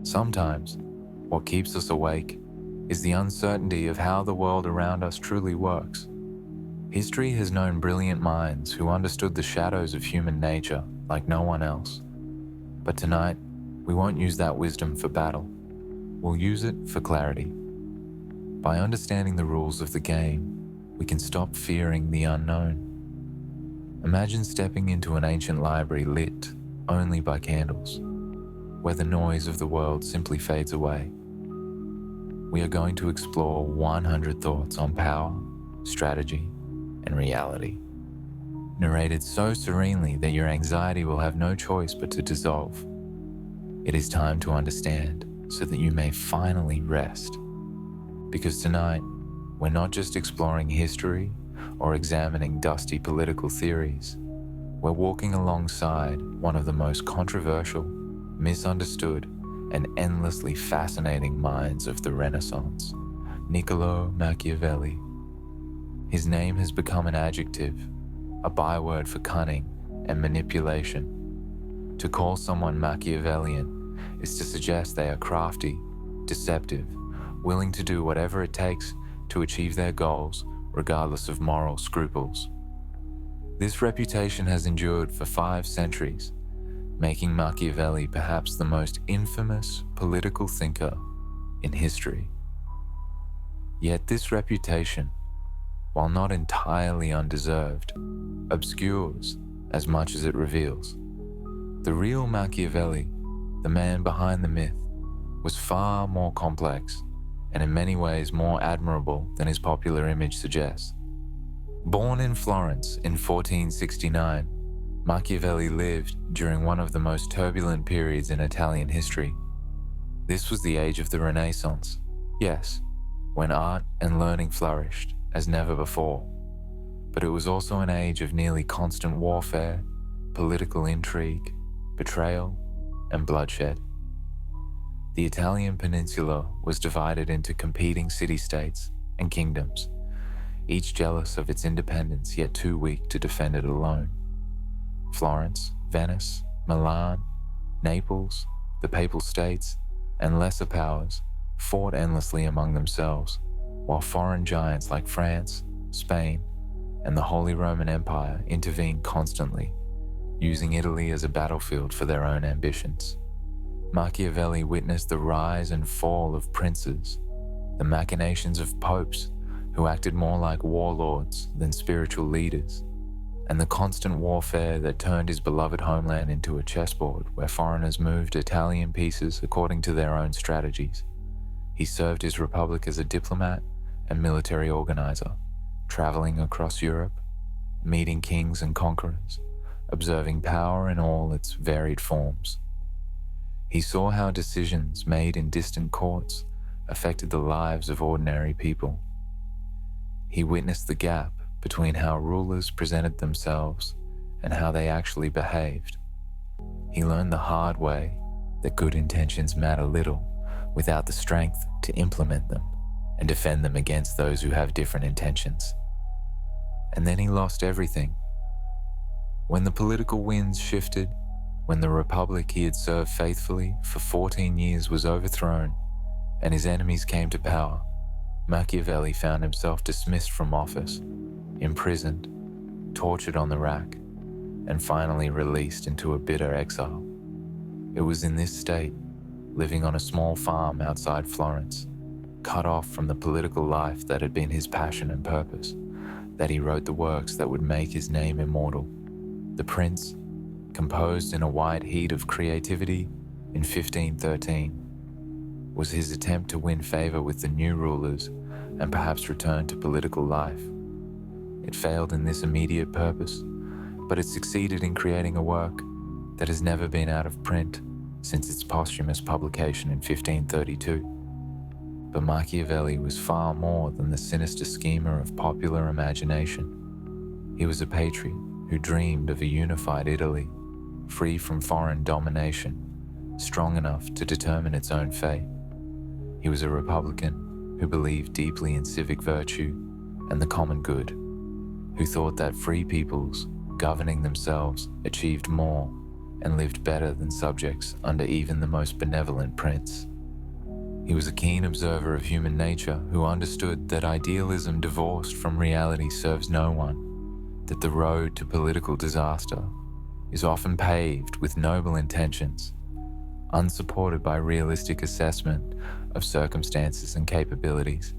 Sometimes, what keeps us awake is the uncertainty of how the world around us truly works. History has known brilliant minds who understood the shadows of human nature like no one else. But tonight, we won't use that wisdom for battle. We'll use it for clarity. By understanding the rules of the game, we can stop fearing the unknown. Imagine stepping into an ancient library lit only by candles, where the noise of the world simply fades away. We are going to explore 100 thoughts on power, strategy, and reality, narrated so serenely that your anxiety will have no choice but to dissolve. It is time to understand so that you may finally rest. Because tonight, we're not just exploring history or examining dusty political theories. We're walking alongside one of the most controversial, misunderstood, and endlessly fascinating minds of the Renaissance, Niccolo Machiavelli. His name has become an adjective, a byword for cunning and manipulation. To call someone Machiavellian is to suggest they are crafty, deceptive, willing to do whatever it takes to achieve their goals, regardless of moral scruples. This reputation has endured for 5 centuries, making Machiavelli perhaps the most infamous political thinker in history. Yet this reputation, while not entirely undeserved, obscures as much as it reveals. The real Machiavelli, the man behind the myth, was far more complex and in many ways more admirable than his popular image suggests. Born in Florence in 1469, Machiavelli lived during one of the most turbulent periods in Italian history. This was the age of the Renaissance, yes, when art and learning flourished as never before. But it was also an age of nearly constant warfare, political intrigue, betrayal, and bloodshed. The Italian peninsula was divided into competing city-states and kingdoms, each jealous of its independence yet too weak to defend it alone. Florence, Venice, Milan, Naples, the Papal States, and lesser powers fought endlessly among themselves, while foreign giants like France, Spain, and the Holy Roman Empire intervened constantly, using Italy as a battlefield for their own ambitions. Machiavelli witnessed the rise and fall of princes, the machinations of popes who acted more like warlords than spiritual leaders, and the constant warfare that turned his beloved homeland into a chessboard where foreigners moved Italian pieces according to their own strategies. He served his republic as a diplomat and military organizer, traveling across Europe, meeting kings and conquerors, observing power in all its varied forms. He saw how decisions made in distant courts affected the lives of ordinary people. He witnessed the gap between how rulers presented themselves and how they actually behaved. He learned the hard way that good intentions matter little without the strength to implement them and defend them against those who have different intentions. And then he lost everything. When the political winds shifted, when the republic he had served faithfully for 14 years was overthrown and his enemies came to power, Machiavelli found himself dismissed from office, imprisoned, tortured on the rack, and finally released into a bitter exile. It was in this state, living on a small farm outside Florence, cut off from the political life that had been his passion and purpose, that he wrote the works that would make his name immortal. The Prince, composed in a white heat of creativity in 1513, was his attempt to win favor with the new rulers and perhaps return to political life. It failed in this immediate purpose, but it succeeded in creating a work that has never been out of print since its posthumous publication in 1532. But Machiavelli was far more than the sinister schemer of popular imagination. He was a patriot who dreamed of a unified Italy, free from foreign domination, strong enough to determine its own fate. He was a Republican who believed deeply in civic virtue and the common good, who thought that free peoples governing themselves achieved more and lived better than subjects under even the most benevolent prince. He was a keen observer of human nature who understood that idealism divorced from reality serves no one, that the road to political disaster is often paved with noble intentions, unsupported by realistic assessment of circumstances and capabilities.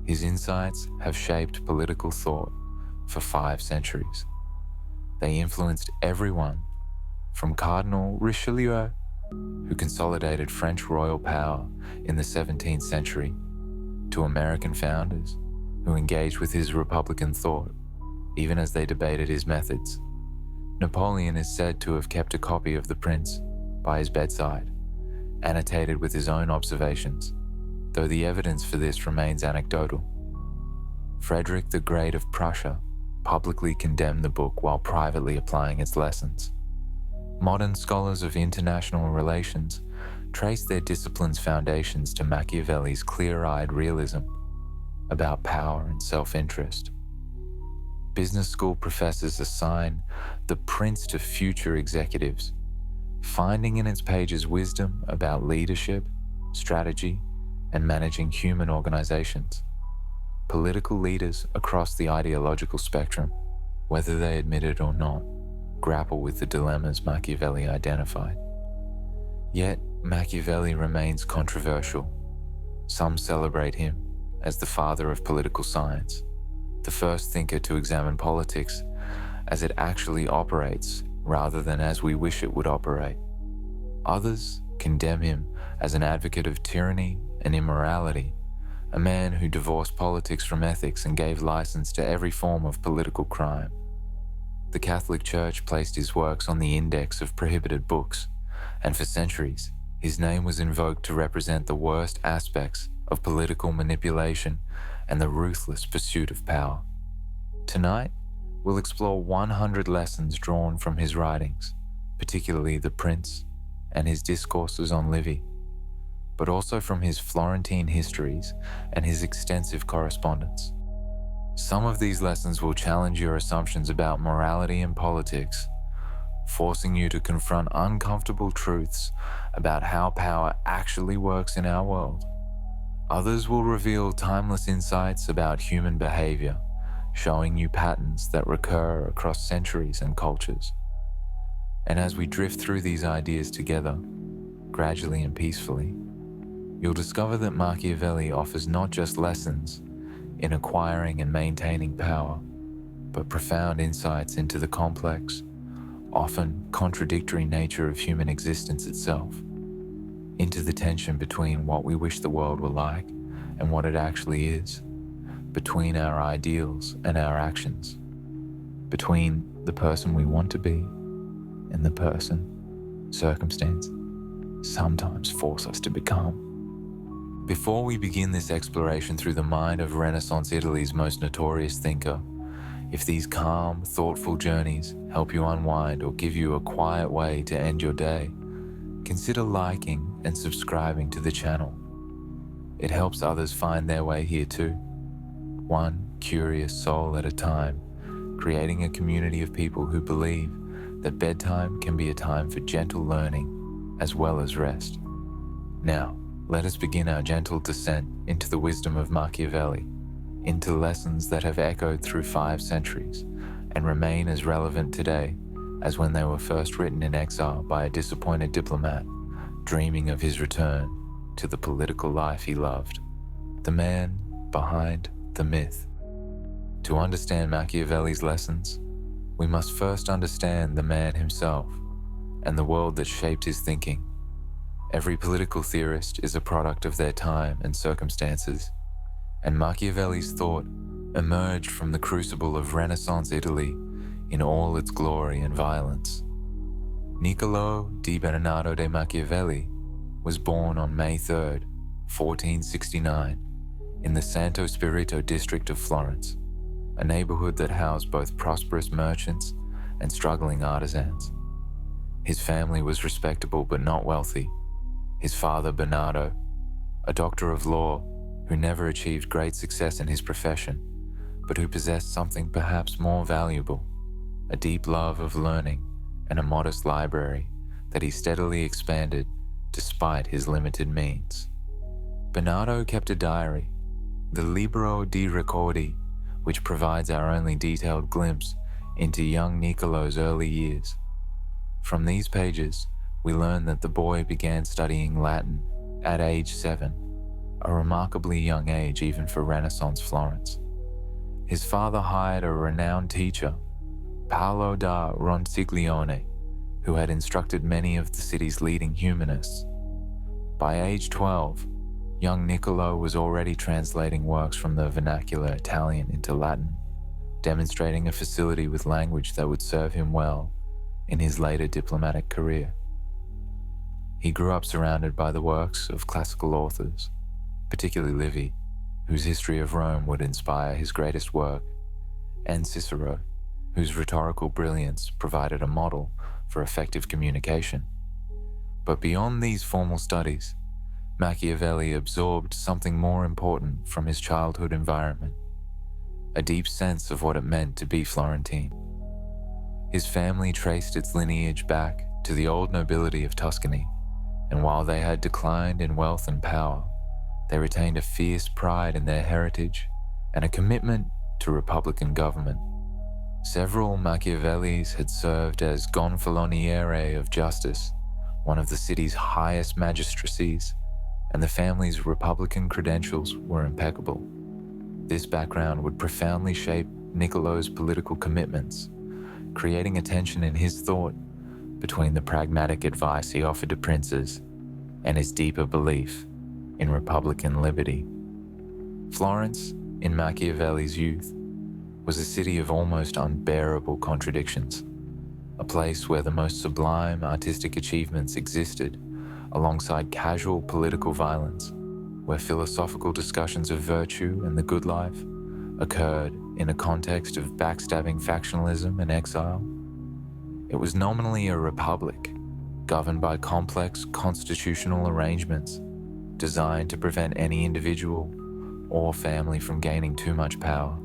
His insights have shaped political thought for 5 centuries. They influenced everyone from Cardinal Richelieu, who consolidated French royal power in the 17th century, to American founders who engaged with his republican thought, even as they debated his methods. Napoleon is said to have kept a copy of The Prince by his bedside, annotated with his own observations, though the evidence for this remains anecdotal. Frederick the Great of Prussia publicly condemned the book while privately applying its lessons. Modern scholars of international relations trace their discipline's foundations to Machiavelli's clear-eyed realism about power and self-interest. Business school professors assign The Prince to future executives, finding in its pages wisdom about leadership, strategy, and managing human organizations. Political leaders across the ideological spectrum, whether they admit it or not, grapple with the dilemmas Machiavelli identified. Yet, Machiavelli remains controversial. Some celebrate him as the father of political science, the first thinker to examine politics as it actually operates rather than as we wish it would operate. Others condemn him as an advocate of tyranny and immorality, a man who divorced politics from ethics and gave license to every form of political crime. The Catholic Church placed his works on the index of prohibited books, and for centuries, his name was invoked to represent the worst aspects of political manipulation and the ruthless pursuit of power. Tonight, we'll explore 100 lessons drawn from his writings, particularly The Prince and his discourses on Livy, but also from his Florentine histories and his extensive correspondence. Some of these lessons will challenge your assumptions about morality and politics, forcing you to confront uncomfortable truths about how power actually works in our world. Others will reveal timeless insights about human behavior, showing you patterns that recur across centuries and cultures. And as we drift through these ideas together, gradually and peacefully, you'll discover that Machiavelli offers not just lessons in acquiring and maintaining power, but profound insights into the complex, often contradictory nature of human existence itself, into the tension between what we wish the world were like and what it actually is, between our ideals and our actions, between the person we want to be and the person, circumstance, sometimes force us to become. Before we begin this exploration through the mind of Renaissance Italy's most notorious thinker, if these calm, thoughtful journeys help you unwind or give you a quiet way to end your day, consider liking and subscribing to the channel. It helps others find their way here too, one curious soul at a time, creating a community of people who believe that bedtime can be a time for gentle learning as well as rest. Now, let us begin our gentle descent into the wisdom of Machiavelli, into lessons that have echoed through 5 centuries and remain as relevant today as when they were first written in exile by a disappointed diplomat dreaming of his return to the political life he loved. The man behind the myth. To understand Machiavelli's lessons, we must first understand the man himself and the world that shaped his thinking. Every political theorist is a product of their time and circumstances, and Machiavelli's thought emerged from the crucible of Renaissance Italy in all its glory and violence. Niccolò di Bernardo de Machiavelli was born on May 3, 1469, in the Santo Spirito district of Florence, a neighborhood that housed both prosperous merchants and struggling artisans. His family was respectable but not wealthy. His father, Bernardo, a doctor of law who never achieved great success in his profession, but who possessed something perhaps more valuable, a deep love of learning and a modest library that he steadily expanded despite his limited means. Bernardo kept a diary, the Libro di Ricordi, which provides our only detailed glimpse into young Niccolo's early years. From these pages, we learn that the boy began studying Latin at age 7, a remarkably young age even for Renaissance Florence. His father hired a renowned teacher, Paolo da Ronciglione, who had instructed many of the city's leading humanists. By age 12, young Niccolo was already translating works from the vernacular Italian into Latin, demonstrating a facility with language that would serve him well in his later diplomatic career. He grew up surrounded by the works of classical authors, particularly Livy, whose history of Rome would inspire his greatest work, and Cicero, whose rhetorical brilliance provided a model for effective communication. But beyond these formal studies, Machiavelli absorbed something more important from his childhood environment, a deep sense of what it meant to be Florentine. His family traced its lineage back to the old nobility of Tuscany, and while they had declined in wealth and power, they retained a fierce pride in their heritage and a commitment to republican government. Several Machiavellis had served as gonfaloniere of justice, one of the city's highest magistracies, and the family's republican credentials were impeccable. This background would profoundly shape Niccolo's political commitments, creating a tension in his thought between the pragmatic advice he offered to princes and his deeper belief in republican liberty. Florence, in Machiavelli's youth, was a city of almost unbearable contradictions, a place where the most sublime artistic achievements existed alongside casual political violence, where philosophical discussions of virtue and the good life occurred in a context of backstabbing factionalism and exile. It was nominally a republic, governed by complex constitutional arrangements designed to prevent any individual or family from gaining too much power.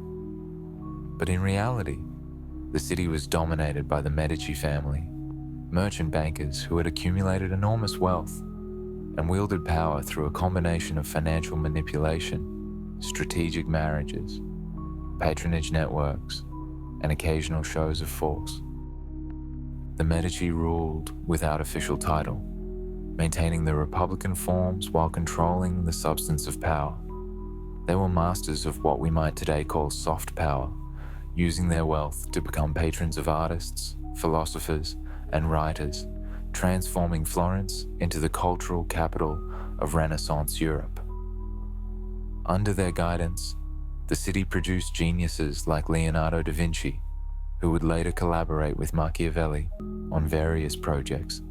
But in reality, the city was dominated by the Medici family, merchant bankers who had accumulated enormous wealth and wielded power through a combination of financial manipulation, strategic marriages, patronage networks, and occasional shows of force. The Medici ruled without official title, maintaining the republican forms while controlling the substance of power. They were masters of what we might today call soft power, using their wealth to become patrons of artists, philosophers, and writers, transforming Florence into the cultural capital of Renaissance Europe. Under their guidance, the city produced geniuses like Leonardo da Vinci, who would later collaborate with Machiavelli on various projects,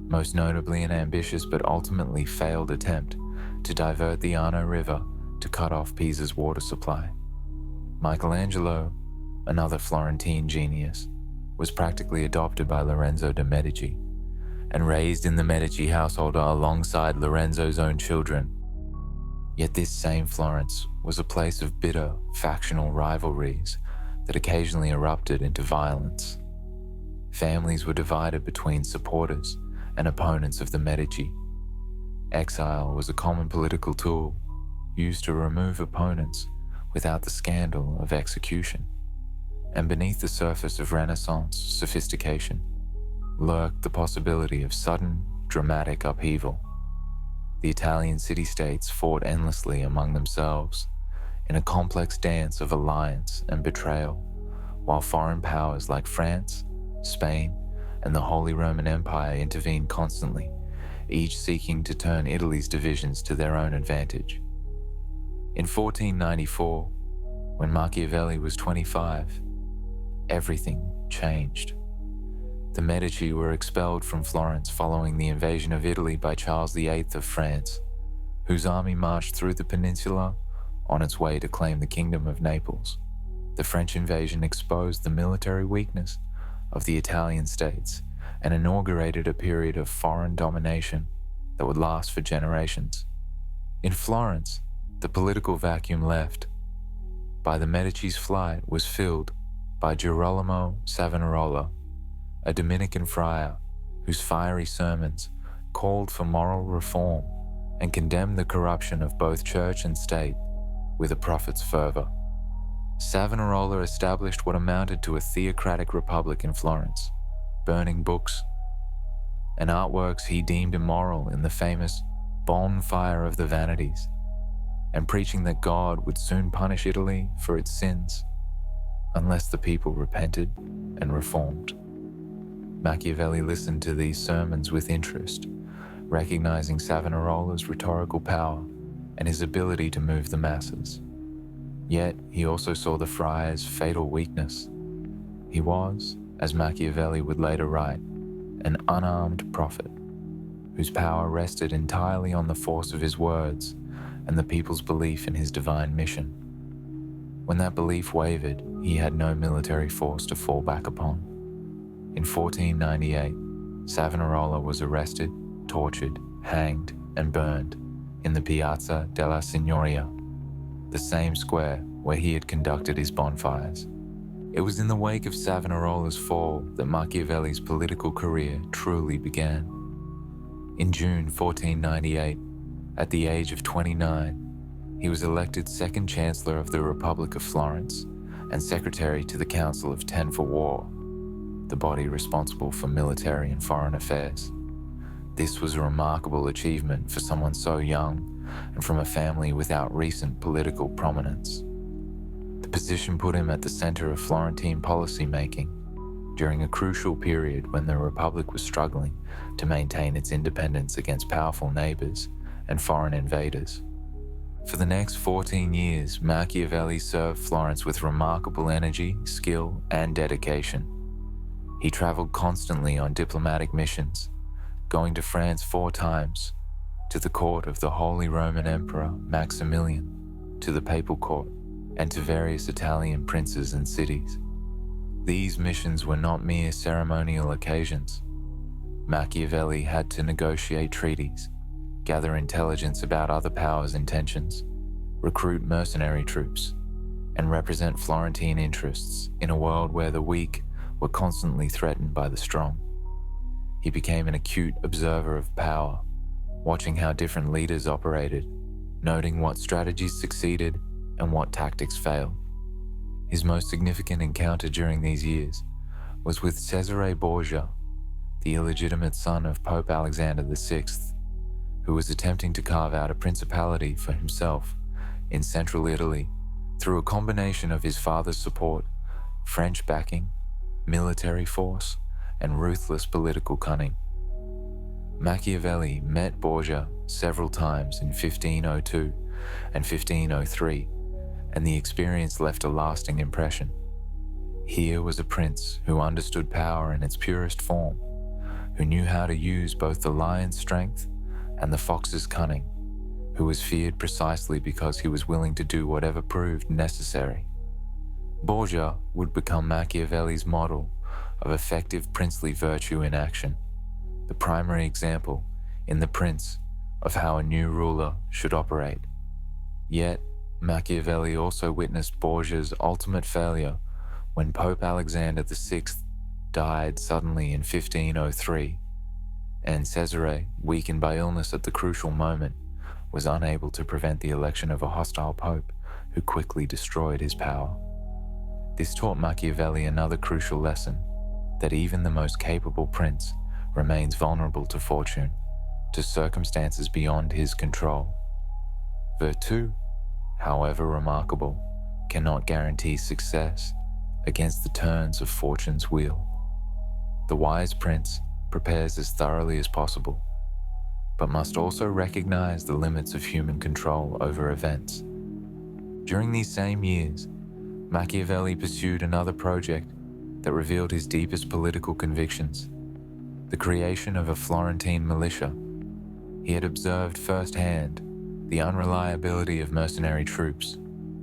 most notably an ambitious but ultimately failed attempt to divert the Arno River to cut off Pisa's water supply. Michelangelo, another Florentine genius, was practically adopted by Lorenzo de' Medici and raised in the Medici household alongside Lorenzo's own children. Yet this same Florence was a place of bitter factional rivalries that occasionally erupted into violence. Families were divided between supporters and opponents of the Medici. Exile was a common political tool used to remove opponents without the scandal of execution. And beneath the surface of Renaissance sophistication lurked the possibility of sudden, dramatic upheaval. The Italian city-states fought endlessly among themselves in a complex dance of alliance and betrayal, while foreign powers like France, Spain, and the Holy Roman Empire intervened constantly, each seeking to turn Italy's divisions to their own advantage. In 1494, when Machiavelli was 25, everything changed. The Medici were expelled from Florence following the invasion of Italy by Charles VIII of France, whose army marched through the peninsula on its way to claim the Kingdom of Naples. The French invasion exposed the military weakness of the Italian states and inaugurated a period of foreign domination that would last for generations. In Florence, the political vacuum left by the Medici's flight was filled by Girolamo Savonarola, a Dominican friar whose fiery sermons called for moral reform and condemned the corruption of both church and state with a prophet's fervor. Savonarola established what amounted to a theocratic republic in Florence, burning books and artworks he deemed immoral in the famous bonfire of the vanities, and preaching that God would soon punish Italy for its sins unless the people repented and reformed. Machiavelli listened to these sermons with interest, recognizing Savonarola's rhetorical power and his ability to move the masses. Yet he also saw the friar's fatal weakness. He was, as Machiavelli would later write, an unarmed prophet, whose power rested entirely on the force of his words and the people's belief in his divine mission. When that belief wavered, he had no military force to fall back upon. In 1498, Savonarola was arrested, tortured, hanged, and burned in the Piazza della Signoria, the same square where he had conducted his bonfires. It was in the wake of Savonarola's fall that Machiavelli's political career truly began. In June 1498, at the age of 29, he was elected second Chancellor of the Republic of Florence and Secretary to the Council of Ten for War, the body responsible for military and foreign affairs. This was a remarkable achievement for someone so young and from a family without recent political prominence. The position put him at the center of Florentine policy-making during a crucial period when the Republic was struggling to maintain its independence against powerful neighbors and foreign invaders. For the next 14 years, Machiavelli served Florence with remarkable energy, skill, and dedication. He traveled constantly on diplomatic missions, going to France 4 times, to the court of the Holy Roman Emperor Maximilian, to the papal court, and to various Italian princes and cities. These missions were not mere ceremonial occasions. Machiavelli had to negotiate treaties, gather intelligence about other powers' intentions, recruit mercenary troops, and represent Florentine interests in a world where the weak were constantly threatened by the strong. He became an acute observer of power, watching how different leaders operated, noting what strategies succeeded and what tactics failed. His most significant encounter during these years was with Cesare Borgia, the illegitimate son of Pope Alexander VI, who was attempting to carve out a principality for himself in central Italy through a combination of his father's support, French backing, military force, and ruthless political cunning. Machiavelli met Borgia several times in 1502 and 1503, and the experience left a lasting impression. Here was a prince who understood power in its purest form, who knew how to use both the lion's strength and the fox's cunning, who was feared precisely because he was willing to do whatever proved necessary. Borgia would become Machiavelli's model of effective princely virtue in action, the primary example in The Prince of how a new ruler should operate. Yet, Machiavelli also witnessed Borgia's ultimate failure when Pope Alexander VI died suddenly in 1503, and Cesare, weakened by illness at the crucial moment, was unable to prevent the election of a hostile pope who quickly destroyed his power. This taught Machiavelli another crucial lesson, that even the most capable prince remains vulnerable to fortune, to circumstances beyond his control. Virtue, however remarkable, cannot guarantee success against the turns of fortune's wheel. The wise prince prepares as thoroughly as possible, but must also recognize the limits of human control over events. During these same years, Machiavelli pursued another project that revealed his deepest political convictions, the creation of a Florentine militia. He had observed firsthand the unreliability of mercenary troops,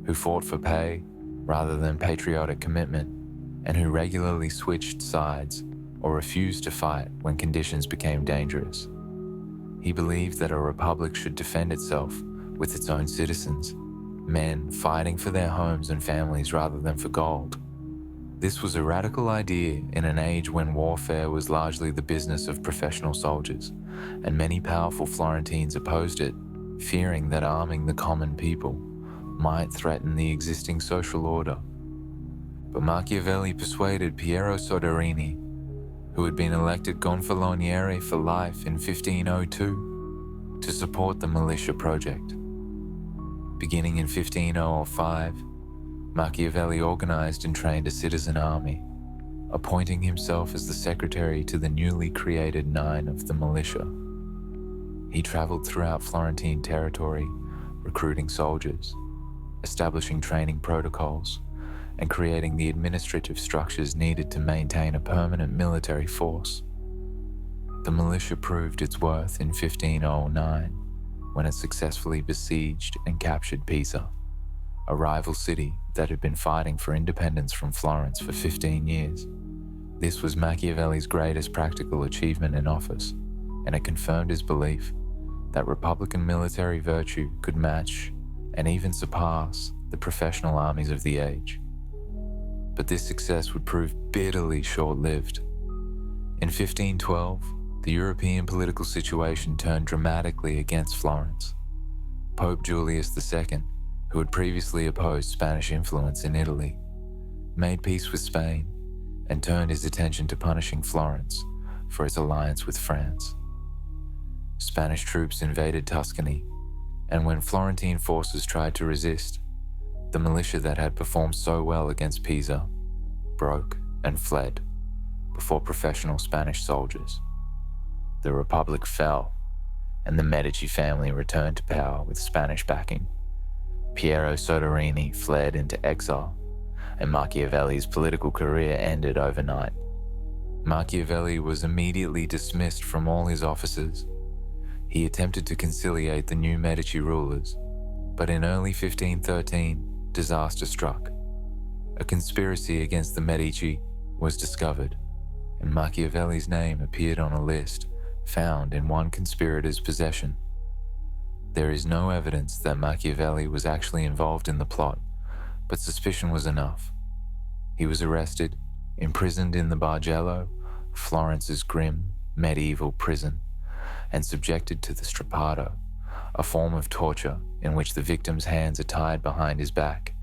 who fought for pay rather than patriotic commitment, and who regularly switched sides or refused to fight when conditions became dangerous. He believed that a republic should defend itself with its own citizens, men fighting for their homes and families rather than for gold. This was a radical idea in an age when warfare was largely the business of professional soldiers, and many powerful Florentines opposed it, fearing that arming the common people might threaten the existing social order. But Machiavelli persuaded Piero Soderini, who had been elected Gonfaloniere for life in 1502, to support the militia project. Beginning in 1505, Machiavelli organized and trained a citizen army, appointing himself as the secretary to the newly created 9 of the militia. He traveled throughout Florentine territory, recruiting soldiers, establishing training protocols, and creating the administrative structures needed to maintain a permanent military force. The militia proved its worth in 1509, when it successfully besieged and captured Pisa, a rival city that had been fighting for independence from Florence for 15 years. This was Machiavelli's greatest practical achievement in office, and it confirmed his belief that Republican military virtue could match and even surpass the professional armies of the age. But this success would prove bitterly short-lived. In 1512, the European political situation turned dramatically against Florence. Pope Julius II, who had previously opposed Spanish influence in Italy, made peace with Spain and turned his attention to punishing Florence for its alliance with France. Spanish troops invaded Tuscany, and when Florentine forces tried to resist, the militia that had performed so well against Pisa broke and fled before professional Spanish soldiers. The Republic fell, and the Medici family returned to power with Spanish backing. Piero Soderini fled into exile, and Machiavelli's political career ended overnight. Machiavelli was immediately dismissed from all his offices. He attempted to conciliate the new Medici rulers, but in early 1513, disaster struck. A conspiracy against the Medici was discovered, and Machiavelli's name appeared on a list found in one conspirator's possession. There is no evidence that Machiavelli was actually involved in the plot, but suspicion was enough. He was arrested, imprisoned in the Bargello, Florence's grim, medieval prison, and subjected to the strappado, a form of torture in which the victim's hands are tied behind his back,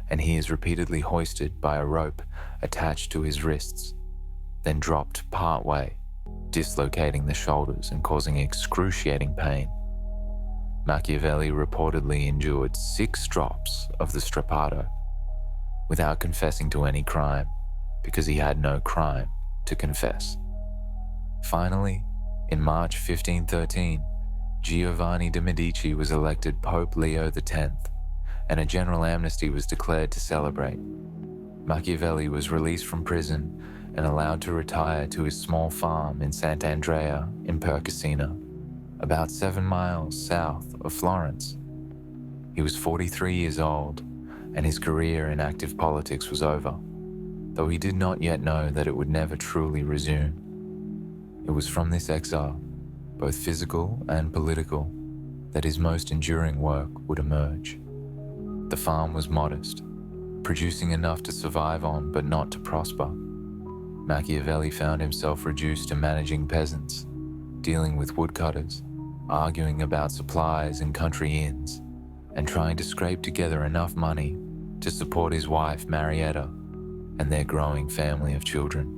and he is repeatedly hoisted by a rope attached to his wrists, then dropped part way, dislocating the shoulders and causing excruciating pain. Machiavelli reportedly endured 6 drops of the strappado without confessing to any crime, because he had no crime to confess. Finally, in March 1513, Giovanni de' Medici was elected Pope Leo X, and a general amnesty was declared to celebrate. Machiavelli was released from prison and allowed to retire to his small farm in Sant'Andrea in Percasina, about 7 miles south of Florence. He was 43 years old, and his career in active politics was over, though he did not yet know that it would never truly resume. It was from this exile, both physical and political, that his most enduring work would emerge. The farm was modest, producing enough to survive on but not to prosper. Machiavelli found himself reduced to managing peasants, dealing with woodcutters, arguing about supplies in country inns, and trying to scrape together enough money to support his wife Marietta and their growing family of children.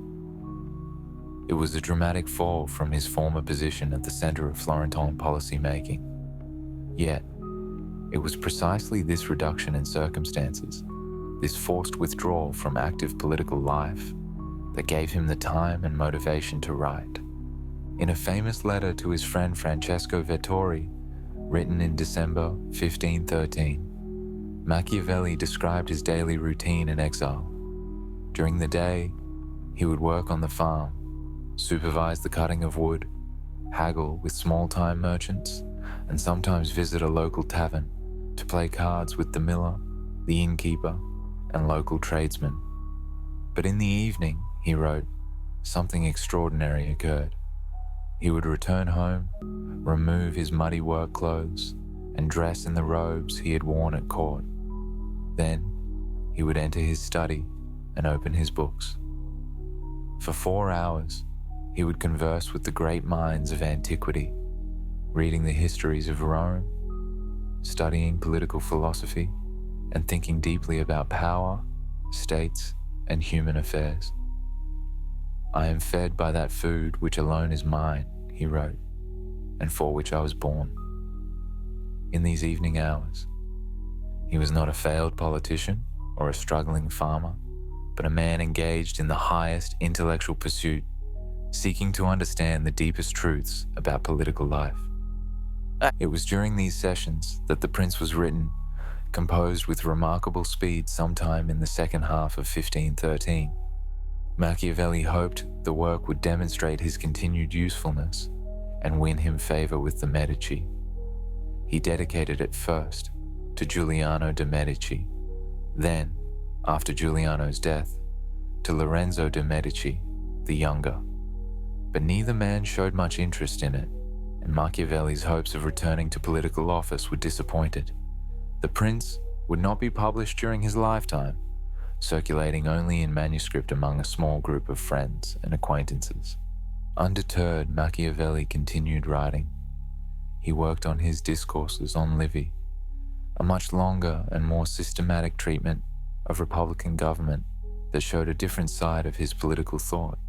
It was a dramatic fall from his former position at the center of Florentine policy-making. Yet, it was precisely this reduction in circumstances, this forced withdrawal from active political life, that gave him the time and motivation to write. In a famous letter to his friend Francesco Vettori, written in December 1513, Machiavelli described his daily routine in exile. During the day, he would work on the farm, supervise the cutting of wood, haggle with small-time merchants, and sometimes visit a local tavern to play cards with the miller, the innkeeper, and local tradesmen. But in the evening, he wrote, something extraordinary occurred. He would return home, remove his muddy work clothes, and dress in the robes he had worn at court. Then, he would enter his study, and open his books. For 4 hours, he would converse with the great minds of antiquity, reading the histories of Rome, studying political philosophy, and thinking deeply about power, states, and human affairs. "I am fed by that food which alone is mine," he wrote, "and for which I was born." In these evening hours, he was not a failed politician or a struggling farmer, but a man engaged in the highest intellectual pursuit, seeking to understand the deepest truths about political life. It was during these sessions that The Prince was written, composed with remarkable speed sometime in the second half of 1513. Machiavelli hoped the work would demonstrate his continued usefulness and win him favor with the Medici. He dedicated it first to Giuliano de' Medici, then, after Giuliano's death, to Lorenzo de' Medici, the younger. But neither man showed much interest in it, and Machiavelli's hopes of returning to political office were disappointed. The Prince would not be published during his lifetime, circulating only in manuscript among a small group of friends and acquaintances. Undeterred, Machiavelli continued writing. He worked on his Discourses on Livy, a much longer and more systematic treatment of republican government that showed a different side of his political thought.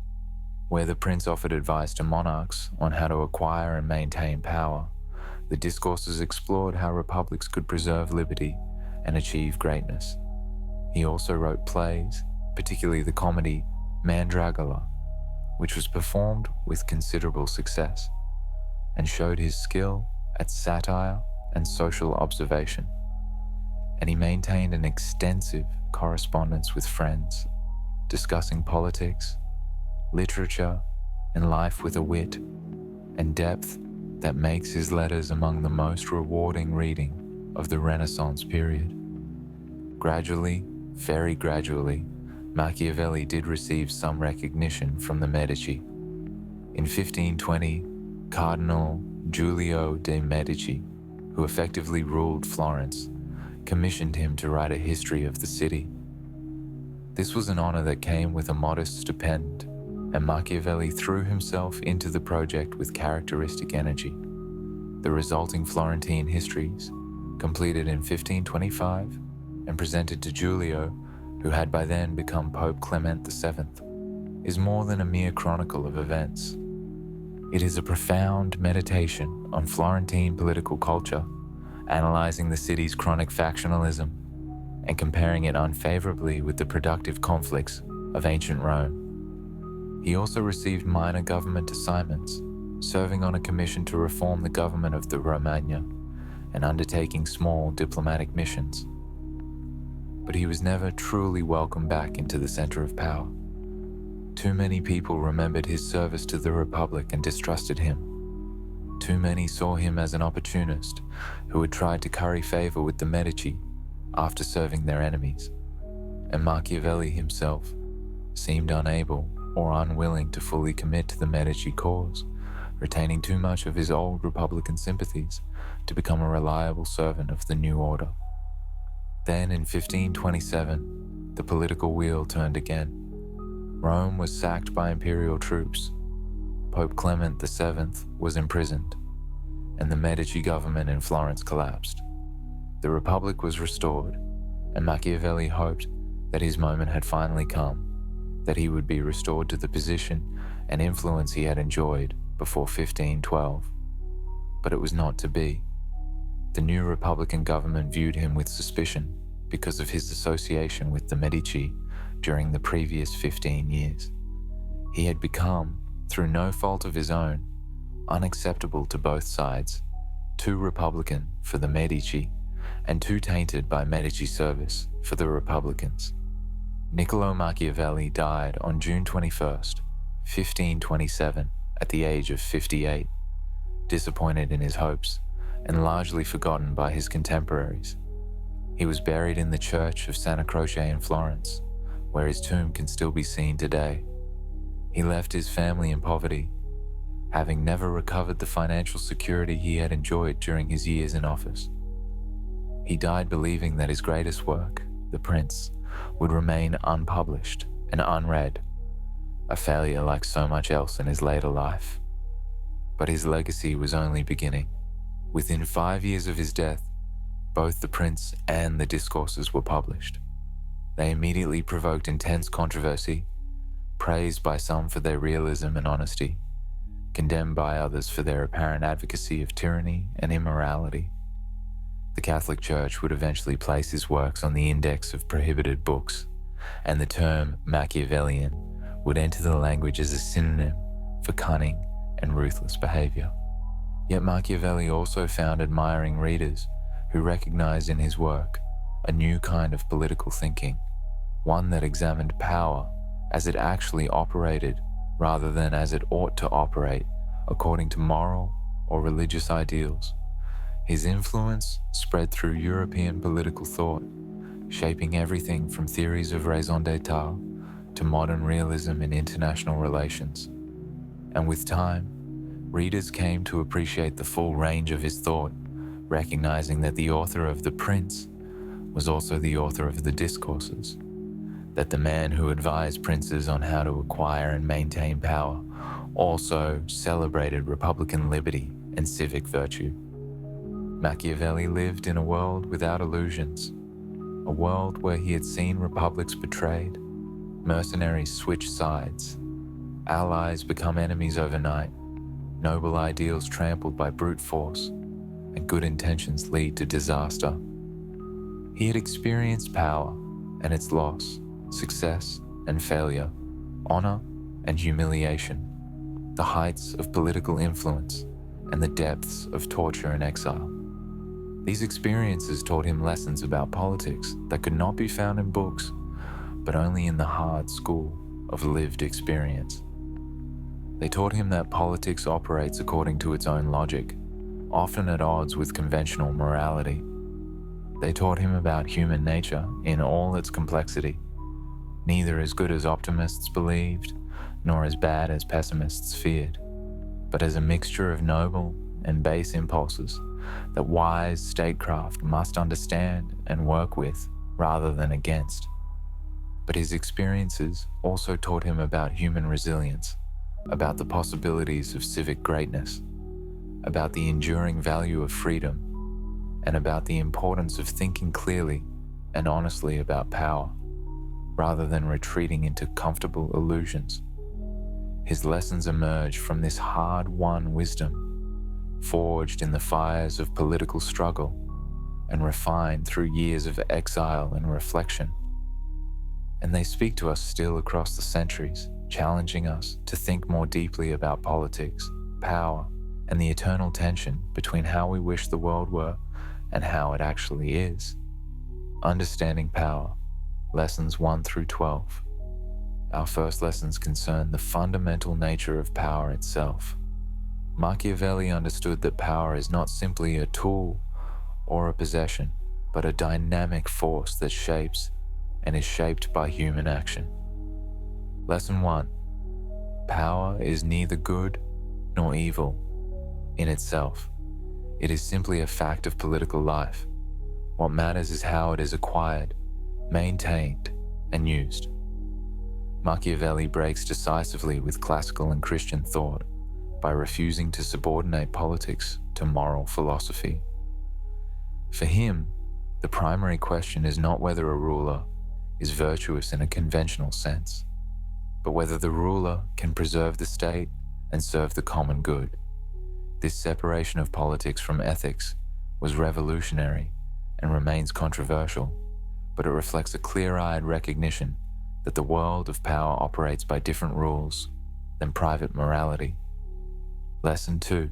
Where the Prince offered advice to monarchs on how to acquire and maintain power, the Discourses explored how republics could preserve liberty and achieve greatness. He also wrote plays, particularly the comedy Mandragola, which was performed with considerable success, and showed his skill at satire and social observation. And he maintained an extensive correspondence with friends, discussing politics, literature, and life with a wit and depth that makes his letters among the most rewarding reading of the Renaissance period. Gradually, very gradually, Machiavelli did receive some recognition from the Medici. In 1520, Cardinal Giulio de' Medici, who effectively ruled Florence, commissioned him to write a history of the city. This was an honor that came with a modest stipend, and Machiavelli threw himself into the project with characteristic energy. The resulting Florentine histories, completed in 1525 and presented to Giulio, who had by then become Pope Clement VII, is more than a mere chronicle of events. It is a profound meditation on Florentine political culture, analyzing the city's chronic factionalism and comparing it unfavorably with the productive conflicts of ancient Rome. He also received minor government assignments, serving on a commission to reform the government of the Romagna and undertaking small diplomatic missions. But he was never truly welcomed back into the center of power. Too many people remembered his service to the Republic and distrusted him. Too many saw him as an opportunist who had tried to curry favor with the Medici after serving their enemies. And Machiavelli himself seemed unable or unwilling to fully commit to the Medici cause, retaining too much of his old Republican sympathies to become a reliable servant of the new order. Then in 1527, the political wheel turned again. Rome was sacked by imperial troops. Pope Clement VII was imprisoned, and the Medici government in Florence collapsed. The Republic was restored, and Machiavelli hoped that his moment had finally come, that he would be restored to the position and influence he had enjoyed before 1512. But it was not to be. The new Republican government viewed him with suspicion because of his association with the Medici during the previous 15 years. He had become, through no fault of his own, unacceptable to both sides, too Republican for the Medici and too tainted by Medici service for the Republicans. Niccolo Machiavelli died on June 21st, 1527, at the age of 58, disappointed in his hopes and largely forgotten by his contemporaries. He was buried in the church of Santa Croce in Florence, where his tomb can still be seen today. He left his family in poverty, having never recovered the financial security he had enjoyed during his years in office. He died believing that his greatest work, The Prince, would remain unpublished and unread, a failure like so much else in his later life. But his legacy was only beginning. Within 5 years of his death, both The Prince and the Discourses were published. They immediately provoked intense controversy, praised by some for their realism and honesty, condemned by others for their apparent advocacy of tyranny and immorality. The Catholic Church would eventually place his works on the index of prohibited books, and the term Machiavellian would enter the language as a synonym for cunning and ruthless behavior. Yet Machiavelli also found admiring readers who recognized in his work a new kind of political thinking, one that examined power as it actually operated rather than as it ought to operate according to moral or religious ideals. His influence spread through European political thought, shaping everything from theories of raison d'etat to modern realism in international relations. And with time, readers came to appreciate the full range of his thought, recognizing that the author of The Prince was also the author of the Discourses, that the man who advised princes on how to acquire and maintain power also celebrated republican liberty and civic virtue. Machiavelli lived in a world without illusions, a world where he had seen republics betrayed, mercenaries switch sides, allies become enemies overnight, noble ideals trampled by brute force, and good intentions lead to disaster. He had experienced power and its loss, success and failure, honor and humiliation, the heights of political influence and the depths of torture and exile. These experiences taught him lessons about politics that could not be found in books, but only in the hard school of lived experience. They taught him that politics operates according to its own logic, often at odds with conventional morality. They taught him about human nature in all its complexity, neither as good as optimists believed, nor as bad as pessimists feared, but as a mixture of noble and base impulses that wise statecraft must understand and work with rather than against. But his experiences also taught him about human resilience, about the possibilities of civic greatness, about the enduring value of freedom, and about the importance of thinking clearly and honestly about power, rather than retreating into comfortable illusions. His lessons emerge from this hard-won wisdom, forged in the fires of political struggle and refined through years of exile and reflection. And they speak to us still across the centuries, challenging us to think more deeply about politics, power, and the eternal tension between how we wish the world were and how it actually is. Understanding Power, Lessons 1 through 12. Our first lessons concern the fundamental nature of power itself. Machiavelli understood that power is not simply a tool or a possession, but a dynamic force that shapes and is shaped by human action. Lesson 1. Power is neither good nor evil in itself. It is simply a fact of political life. What matters is how it is acquired, maintained, and used. Machiavelli breaks decisively with classical and Christian thought by refusing to subordinate politics to moral philosophy. For him, the primary question is not whether a ruler is virtuous in a conventional sense, but whether the ruler can preserve the state and serve the common good. This separation of politics from ethics was revolutionary and remains controversial, but it reflects a clear-eyed recognition that the world of power operates by different rules than private morality. Lesson 2.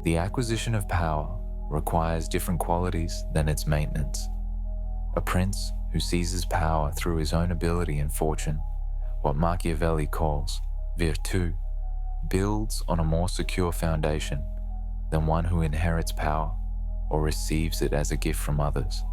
The acquisition of power requires different qualities than its maintenance. A prince who seizes power through his own ability and fortune, what Machiavelli calls virtù, builds on a more secure foundation than one who inherits power or receives it as a gift from others.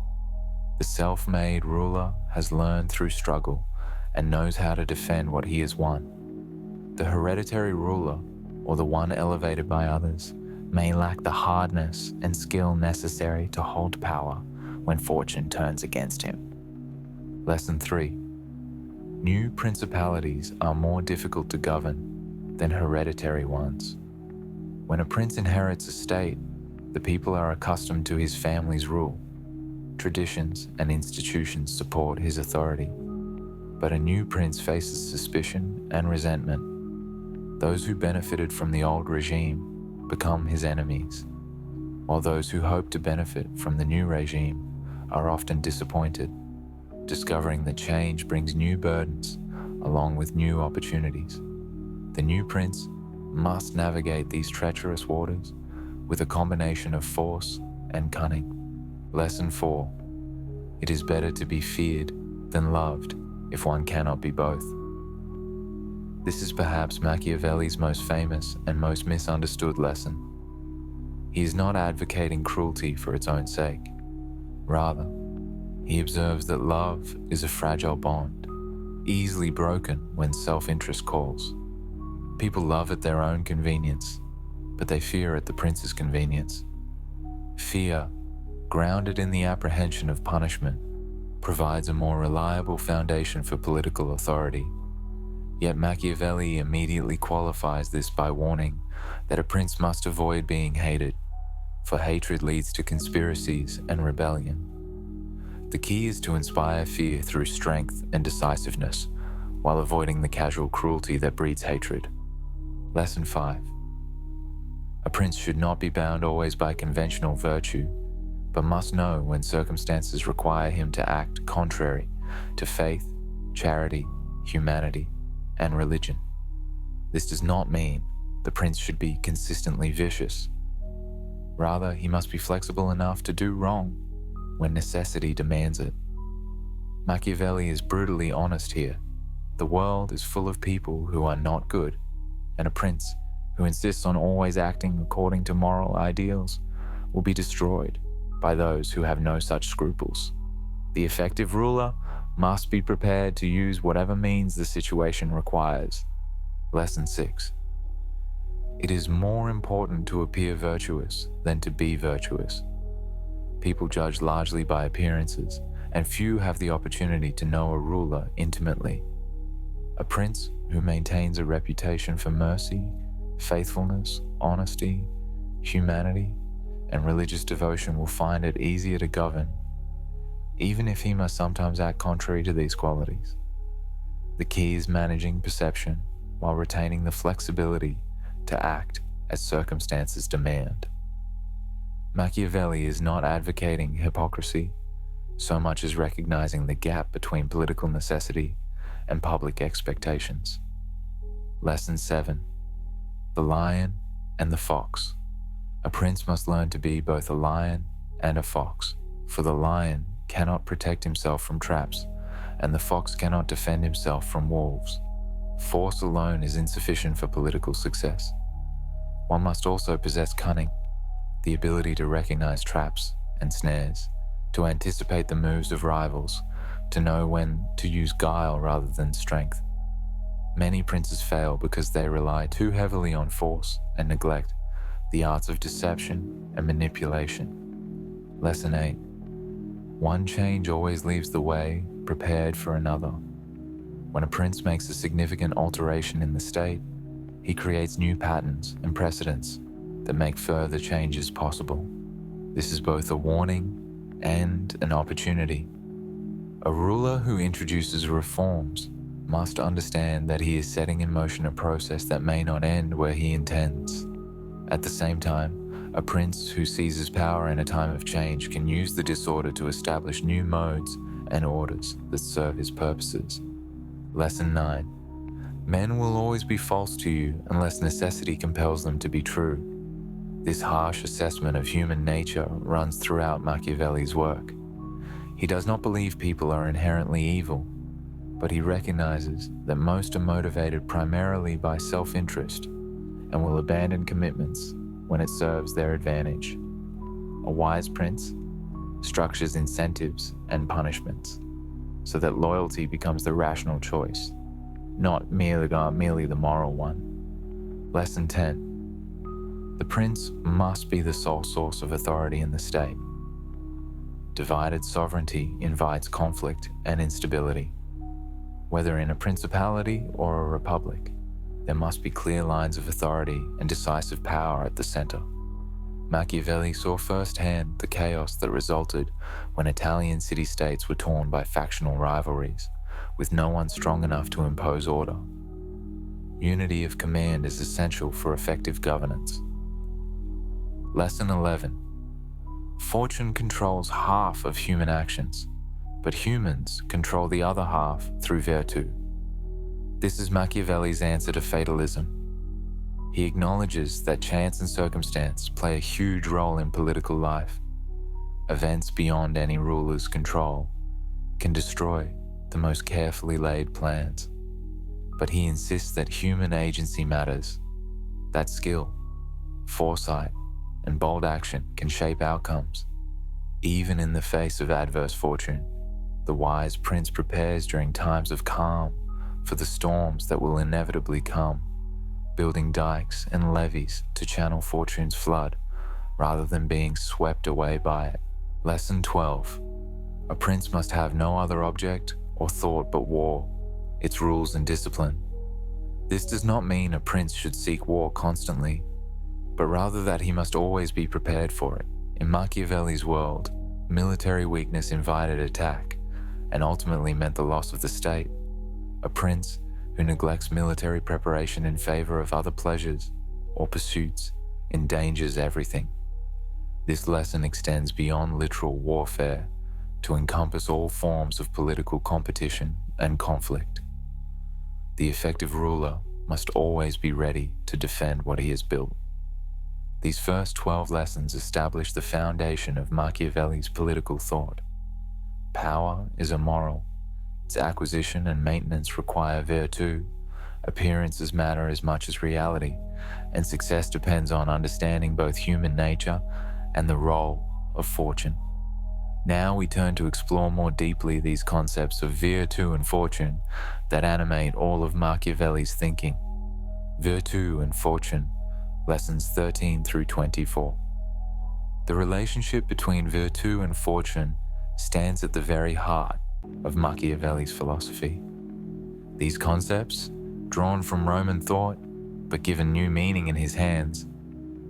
The self-made ruler has learned through struggle and knows how to defend what he has won. The hereditary ruler, or the one elevated by others, may lack the hardness and skill necessary to hold power when fortune turns against him. Lesson 3. New principalities are more difficult to govern than hereditary ones. When a prince inherits a state, the people are accustomed to his family's rule. Traditions and institutions support his authority. But a new prince faces suspicion and resentment. Those who benefited from the old regime become his enemies, while those who hope to benefit from the new regime are often disappointed, discovering that change brings new burdens along with new opportunities. The new prince must navigate these treacherous waters with a combination of force and cunning. Lesson 4. It is better to be feared than loved if one cannot be both. This is perhaps Machiavelli's most famous and most misunderstood lesson. He is not advocating cruelty for its own sake. Rather, he observes that love is a fragile bond, easily broken when self-interest calls. People love at their own convenience, but they fear at the prince's convenience. Fear, grounded in the apprehension of punishment, provides a more reliable foundation for political authority. Yet Machiavelli immediately qualifies this by warning that a prince must avoid being hated, for hatred leads to conspiracies and rebellion. The key is to inspire fear through strength and decisiveness, while avoiding the casual cruelty that breeds hatred. Lesson 5. A prince should not be bound always by conventional virtue, but must know when circumstances require him to act contrary to faith, charity, humanity, and religion. This does not mean the prince should be consistently vicious. Rather, he must be flexible enough to do wrong when necessity demands it. Machiavelli is brutally honest here. The world is full of people who are not good, and a prince who insists on always acting according to moral ideals will be destroyed by those who have no such scruples. The effective ruler must be prepared to use whatever means the situation requires. Lesson 6. It is more important to appear virtuous than to be virtuous. People judge largely by appearances, and few have the opportunity to know a ruler intimately. A prince who maintains a reputation for mercy, faithfulness, honesty, humanity, and religious devotion will find it easier to govern, even if he must sometimes act contrary to these qualities. The key is managing perception while retaining the flexibility to act as circumstances demand. Machiavelli is not advocating hypocrisy so much as recognizing the gap between political necessity and public expectations. Lesson 7. The lion and the fox. A prince must learn to be both a lion and a fox, for the lion cannot protect himself from traps, and the fox cannot defend himself from wolves. Force alone is insufficient for political success. One must also possess cunning, the ability to recognize traps and snares, to anticipate the moves of rivals, to know when to use guile rather than strength. Many princes fail because they rely too heavily on force and neglect the arts of deception and manipulation. Lesson 8. One change always leaves the way prepared for another. When a prince makes a significant alteration in the state, he creates new patterns and precedents that make further changes possible. This is both a warning and an opportunity. A ruler who introduces reforms must understand that he is setting in motion a process that may not end where he intends. At the same time, a prince who seizes power in a time of change can use the disorder to establish new modes and orders that serve his purposes. Lesson 9. Men will always be false to you unless necessity compels them to be true. This harsh assessment of human nature runs throughout Machiavelli's work. He does not believe people are inherently evil, but he recognizes that most are motivated primarily by self-interest and will abandon commitments when it serves their advantage. A wise prince structures incentives and punishments so that loyalty becomes the rational choice, not merely the moral one. Lesson 10. The prince must be the sole source of authority in the state. Divided sovereignty invites conflict and instability. Whether in a principality or a republic, there must be clear lines of authority and decisive power at the center. Machiavelli saw firsthand the chaos that resulted when Italian city-states were torn by factional rivalries, with no one strong enough to impose order. Unity of command is essential for effective governance. Lesson 11. Fortune controls half of human actions, but humans control the other half through virtù. This is Machiavelli's answer to fatalism. He acknowledges that chance and circumstance play a huge role in political life. Events beyond any ruler's control can destroy the most carefully laid plans. But he insists that human agency matters, that skill, foresight, and bold action can shape outcomes. Even in the face of adverse fortune, the wise prince prepares during times of calm for the storms that will inevitably come, building dikes and levees to channel fortune's flood rather than being swept away by it. Lesson 12. A prince must have no other object or thought but war, its rules and discipline. This does not mean a prince should seek war constantly, but rather that he must always be prepared for it. In Machiavelli's world, military weakness invited attack and ultimately meant the loss of the state. A prince who neglects military preparation in favor of other pleasures or pursuits endangers everything. This lesson extends beyond literal warfare to encompass all forms of political competition and conflict. The effective ruler must always be ready to defend what he has built. These first 12 lessons establish the foundation of Machiavelli's political thought. Power is immoral. Its acquisition and maintenance require virtù. Appearances matter as much as reality, and success depends on understanding both human nature and the role of fortune. Now we turn to explore more deeply these concepts of virtù and fortune that animate all of Machiavelli's thinking. Virtù and fortune, lessons 13 through 24. The relationship between virtù and fortune stands at the very heart of Machiavelli's philosophy. These concepts, drawn from Roman thought, but given new meaning in his hands,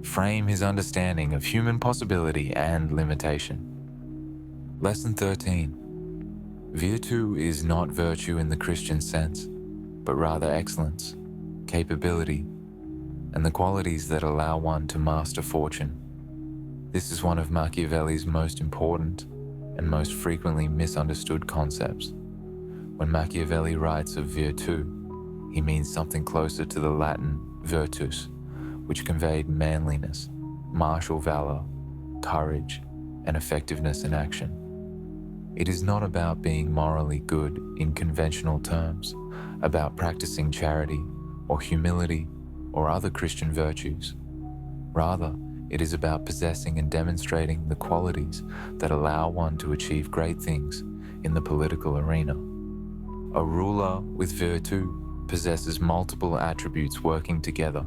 frame his understanding of human possibility and limitation. Lesson 13. Virtù is not virtue in the Christian sense, but rather excellence, capability, and the qualities that allow one to master fortune. This is one of Machiavelli's most important and most frequently misunderstood concepts. When Machiavelli writes of virtù, he means something closer to the Latin virtus, which conveyed manliness, martial valor, courage, and effectiveness in action. It is not about being morally good in conventional terms, about practicing charity or humility or other Christian virtues. Rather, it is about possessing and demonstrating the qualities that allow one to achieve great things in the political arena. A ruler with virtù possesses multiple attributes working together.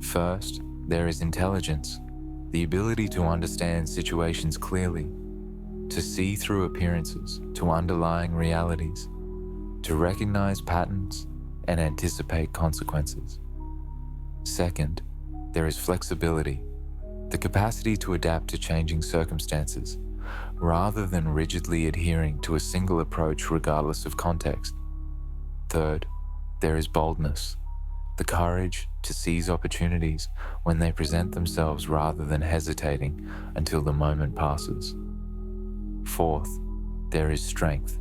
First, there is intelligence, the ability to understand situations clearly, to see through appearances to underlying realities, to recognize patterns and anticipate consequences. Second, there is flexibility, the capacity to adapt to changing circumstances, rather than rigidly adhering to a single approach regardless of context. Third, there is boldness, the courage to seize opportunities when they present themselves rather than hesitating until the moment passes. Fourth, there is strength,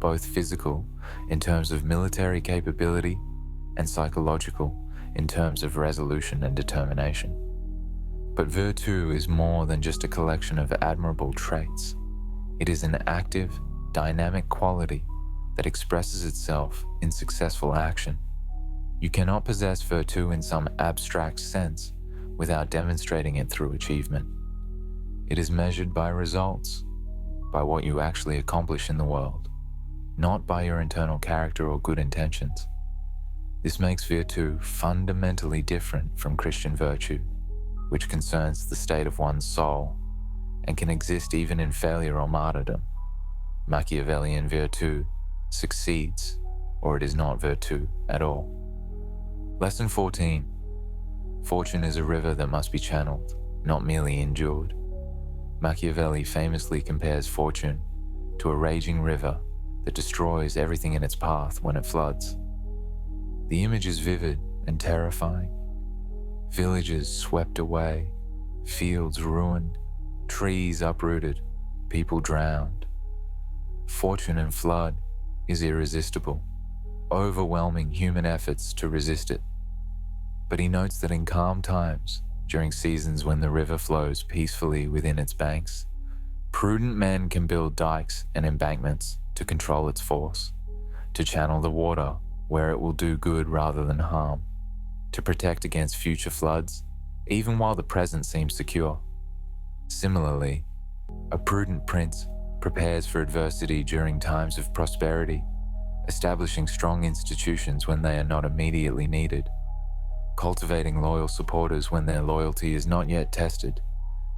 both physical in terms of military capability and psychological in terms of resolution and determination. But virtù is more than just a collection of admirable traits. It is an active, dynamic quality that expresses itself in successful action. You cannot possess virtù in some abstract sense without demonstrating it through achievement. It is measured by results, by what you actually accomplish in the world, not by your internal character or good intentions. This makes virtù fundamentally different from Christian virtue, which concerns the state of one's soul and can exist even in failure or martyrdom. Machiavellian virtù succeeds, or it is not virtù at all. Lesson 14. Fortune is a river that must be channeled, not merely endured. Machiavelli famously compares fortune to a raging river that destroys everything in its path when it floods. The image is vivid and terrifying. Villages swept away, fields ruined, trees uprooted, people drowned. Fortune in flood is irresistible, overwhelming human efforts to resist it. But he notes that in calm times, during seasons when the river flows peacefully within its banks, prudent men can build dikes and embankments to control its force, to channel the water where it will do good rather than harm, to protect against future floods, even while the present seems secure. Similarly, a prudent prince prepares for adversity during times of prosperity, establishing strong institutions when they are not immediately needed, cultivating loyal supporters when their loyalty is not yet tested,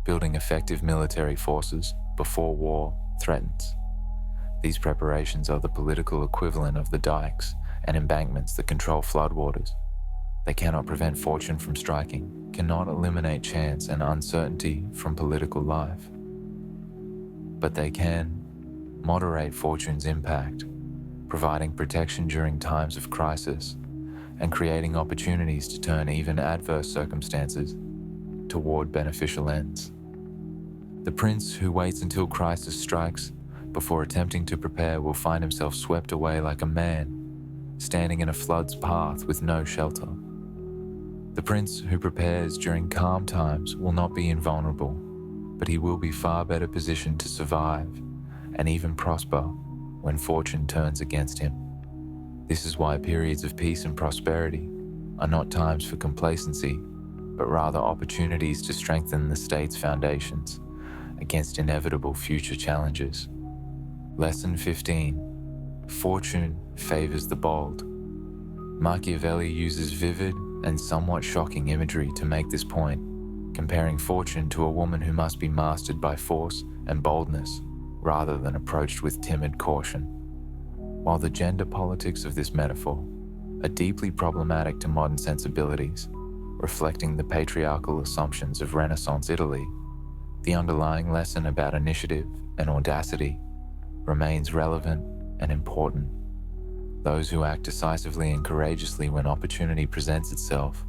building effective military forces before war threatens. These preparations are the political equivalent of the dikes and embankments that control floodwaters. They cannot prevent fortune from striking, cannot eliminate chance and uncertainty from political life. But they can moderate fortune's impact, providing protection during times of crisis and creating opportunities to turn even adverse circumstances toward beneficial ends. The prince who waits until crisis strikes before attempting to prepare will find himself swept away like a man standing in a flood's path with no shelter. The prince who prepares during calm times will not be invulnerable, but he will be far better positioned to survive and even prosper when fortune turns against him. This is why periods of peace and prosperity are not times for complacency, but rather opportunities to strengthen the state's foundations against inevitable future challenges. Lesson 15. Fortune favors the bold. Machiavelli uses vivid and somewhat shocking imagery to make this point, comparing fortune to a woman who must be mastered by force and boldness rather than approached with timid caution. While the gender politics of this metaphor are deeply problematic to modern sensibilities, reflecting the patriarchal assumptions of Renaissance Italy, the underlying lesson about initiative and audacity remains relevant and important. Those who act decisively and courageously when opportunity presents itself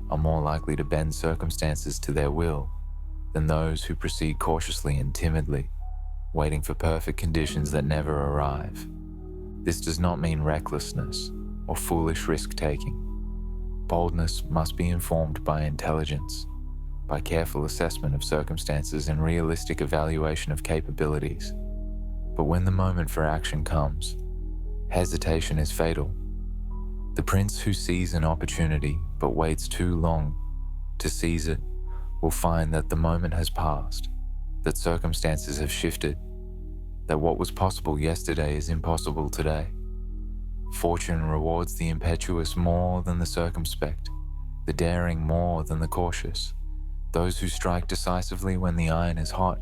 are more likely to bend circumstances to their will than those who proceed cautiously and timidly, waiting for perfect conditions that never arrive. This does not mean recklessness or foolish risk-taking. Boldness must be informed by intelligence, by careful assessment of circumstances and realistic evaluation of capabilities. But when the moment for action comes, hesitation is fatal. The prince who sees an opportunity but waits too long to seize it will find that the moment has passed, that circumstances have shifted, that what was possible yesterday is impossible today. Fortune rewards the impetuous more than the circumspect, the daring more than the cautious, those who strike decisively when the iron is hot,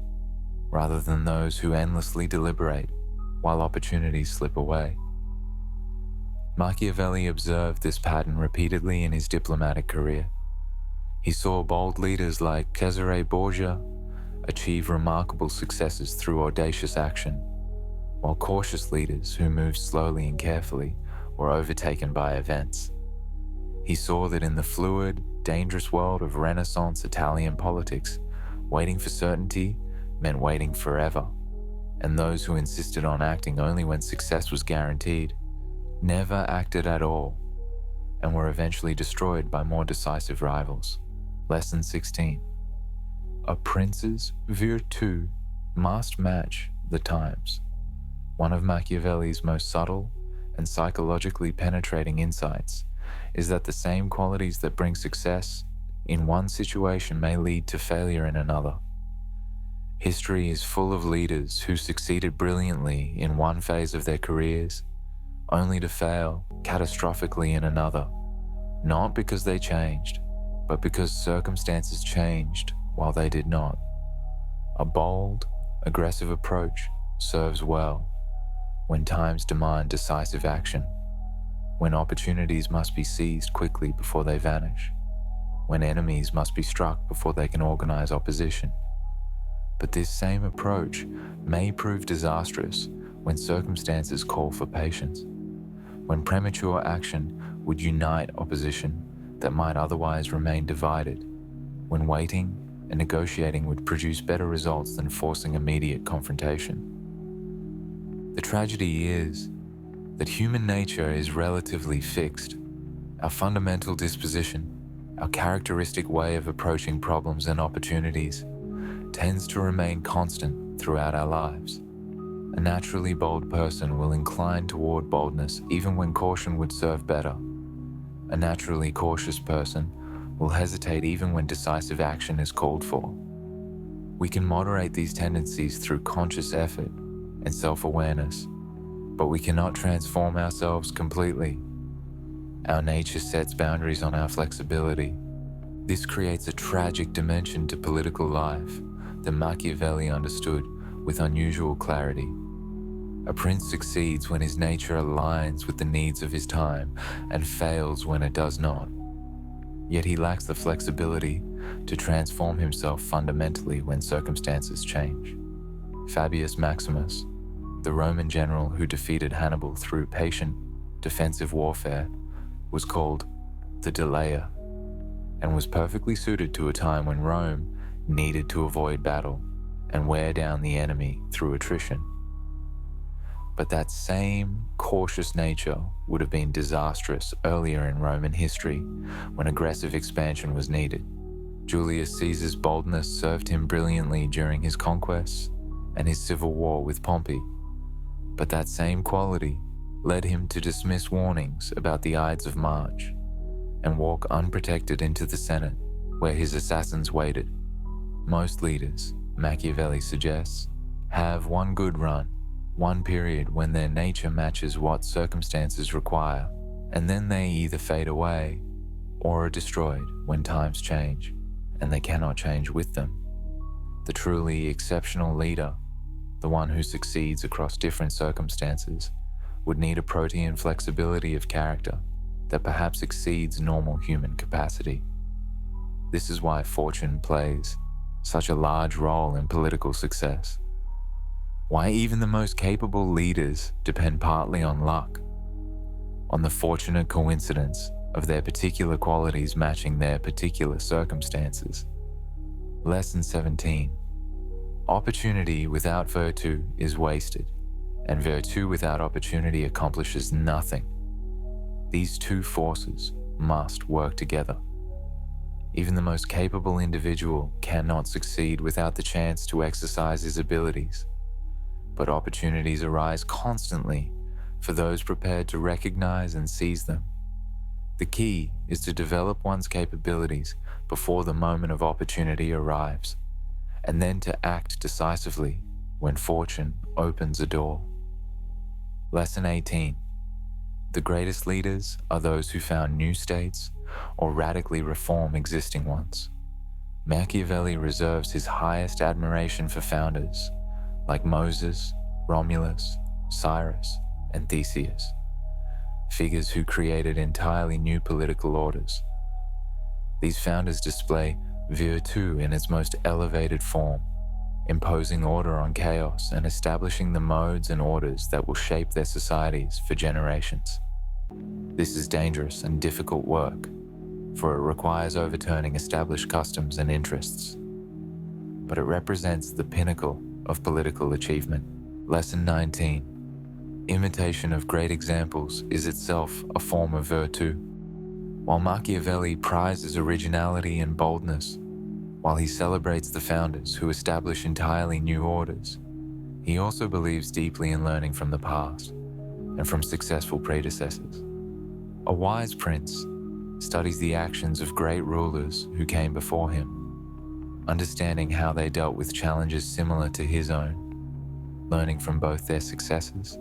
rather than those who endlessly deliberate while opportunities slip away. Machiavelli observed this pattern repeatedly in his diplomatic career. He saw bold leaders like Cesare Borgia achieve remarkable successes through audacious action, while cautious leaders who moved slowly and carefully were overtaken by events. He saw that in the fluid, dangerous world of Renaissance Italian politics, waiting for certainty meant waiting forever, and those who insisted on acting only when success was guaranteed never acted at all and were eventually destroyed by more decisive rivals. Lesson 16. A prince's virtù must match the times. One of Machiavelli's most subtle and psychologically penetrating insights is that the same qualities that bring success in one situation may lead to failure in another. History is full of leaders who succeeded brilliantly in one phase of their careers, only to fail catastrophically in another, not because they changed, but because circumstances changed while they did not. A bold, aggressive approach serves well when times demand decisive action, when opportunities must be seized quickly before they vanish, when enemies must be struck before they can organize opposition. But this same approach may prove disastrous when circumstances call for patience, when premature action would unite opposition that might otherwise remain divided, when waiting and negotiating would produce better results than forcing immediate confrontation. The tragedy is that human nature is relatively fixed. Our fundamental disposition, our characteristic way of approaching problems and opportunities, tends to remain constant throughout our lives. A naturally bold person will incline toward boldness even when caution would serve better. A naturally cautious person will hesitate even when decisive action is called for. We can moderate these tendencies through conscious effort and self-awareness, but we cannot transform ourselves completely. Our nature sets boundaries on our flexibility. This creates a tragic dimension to political life that Machiavelli understood with unusual clarity. A prince succeeds when his nature aligns with the needs of his time and fails when it does not. Yet he lacks the flexibility to transform himself fundamentally when circumstances change. Fabius Maximus, the Roman general who defeated Hannibal through patient, defensive warfare, was called the delayer, and was perfectly suited to a time when Rome needed to avoid battle and wear down the enemy through attrition. But that same cautious nature would have been disastrous earlier in Roman history when aggressive expansion was needed. Julius Caesar's boldness served him brilliantly during his conquests and his civil war with Pompey. But that same quality led him to dismiss warnings about the Ides of March and walk unprotected into the Senate, where his assassins waited. Most leaders, Machiavelli suggests, have one good run, one period when their nature matches what circumstances require, and then they either fade away or are destroyed when times change, and they cannot change with them. The truly exceptional leader, the one who succeeds across different circumstances, would need a protean flexibility of character that perhaps exceeds normal human capacity. This is why fortune plays such a large role in political success. Why even the most capable leaders depend partly on luck, on the fortunate coincidence of their particular qualities matching their particular circumstances. Lesson 17. Opportunity without virtue is wasted, and virtue without opportunity accomplishes nothing. These two forces must work together. Even the most capable individual cannot succeed without the chance to exercise his abilities. But opportunities arise constantly for those prepared to recognize and seize them. The key is to develop one's capabilities before the moment of opportunity arrives, and then to act decisively when fortune opens a door. Lesson 18. The greatest leaders are those who found new states or radically reform existing ones. Machiavelli reserves his highest admiration for founders like Moses, Romulus, Cyrus, and Theseus, figures who created entirely new political orders. These founders display virtue in its most elevated form, imposing order on chaos and establishing the modes and orders that will shape their societies for generations. This is dangerous and difficult work, for it requires overturning established customs and interests. But it represents the pinnacle of political achievement. Lesson 19. Imitation of great examples is itself a form of virtue. While Machiavelli prizes originality and boldness, while he celebrates the founders who establish entirely new orders, he also believes deeply in learning from the past and from successful predecessors. A wise prince studies the actions of great rulers who came before him, understanding how they dealt with challenges similar to his own, learning from both their successes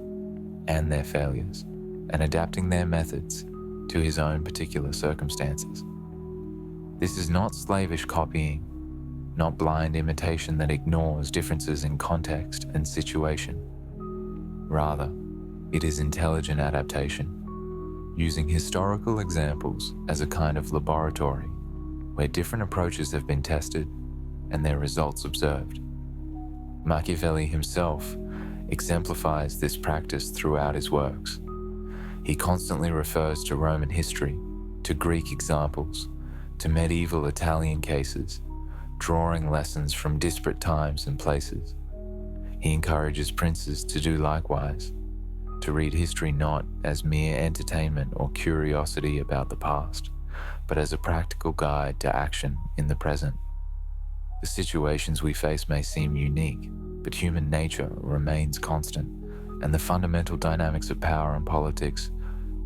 and their failures, and adapting their methods to his own particular circumstances. This is not slavish copying, not blind imitation that ignores differences in context and situation. Rather, it is intelligent adaptation, using historical examples as a kind of laboratory where different approaches have been tested and their results observed. Machiavelli himself exemplifies this practice throughout his works. He constantly refers to Roman history, to Greek examples, to medieval Italian cases, drawing lessons from disparate times and places. He encourages princes to do likewise, to read history not as mere entertainment or curiosity about the past, but as a practical guide to action in the present. The situations we face may seem unique, but human nature remains constant, and the fundamental dynamics of power and politics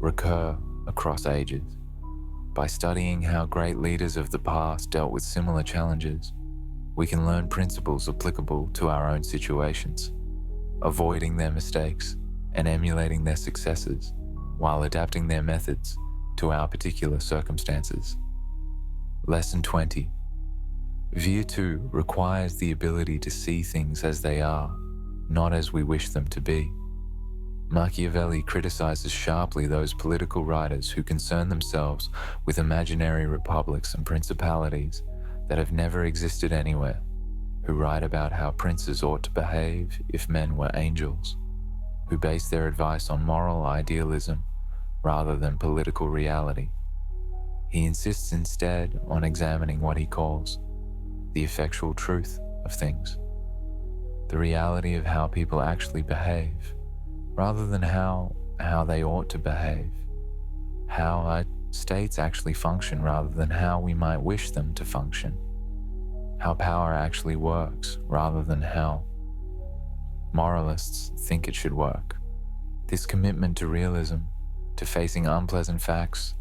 recur across ages. By studying how great leaders of the past dealt with similar challenges, we can learn principles applicable to our own situations, avoiding their mistakes and emulating their successes while adapting their methods to our particular circumstances. Lesson 20. Virtue requires the ability to see things as they are, not as we wish them to be. Machiavelli criticizes sharply those political writers who concern themselves with imaginary republics and principalities that have never existed anywhere, who write about how princes ought to behave if men were angels, who base their advice on moral idealism rather than political reality. He insists instead on examining what he calls the effectual truth of things, the reality of how people actually behave, rather than how they ought to behave, how our states actually function rather than how we might wish them to function, how power actually works rather than how moralists think it should work. This commitment to realism, to facing unpleasant facts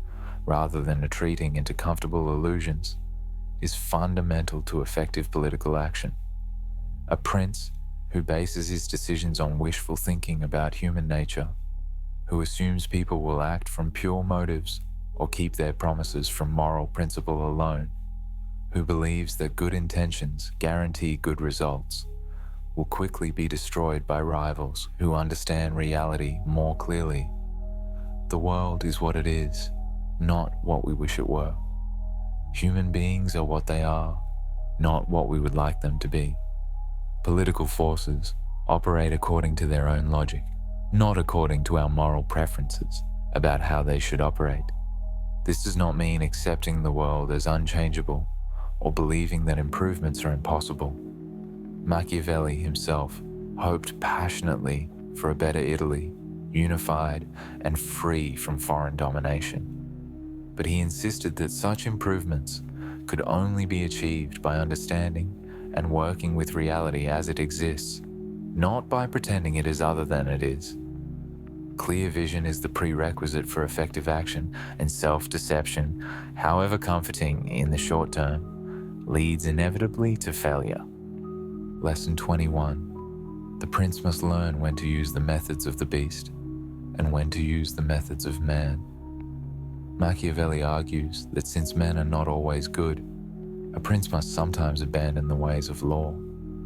rather than retreating into comfortable illusions, is fundamental to effective political action. A prince who bases his decisions on wishful thinking about human nature, who assumes people will act from pure motives or keep their promises from moral principle alone, who believes that good intentions guarantee good results, will quickly be destroyed by rivals who understand reality more clearly. The world is what it is, not what we wish it were. Human beings are what they are, not what we would like them to be. Political forces operate according to their own logic, not according to our moral preferences about how they should operate. This does not mean accepting the world as unchangeable or believing that improvements are impossible. Machiavelli himself hoped passionately for a better Italy, unified and free from foreign domination. But he insisted that such improvements could only be achieved by understanding and working with reality as it exists, not by pretending it is other than it is. Clear vision is the prerequisite for effective action, and self-deception, however comforting in the short term, leads inevitably to failure. Lesson 21. The prince must learn when to use the methods of the beast and when to use the methods of man. Machiavelli argues that since men are not always good, a prince must sometimes abandon the ways of law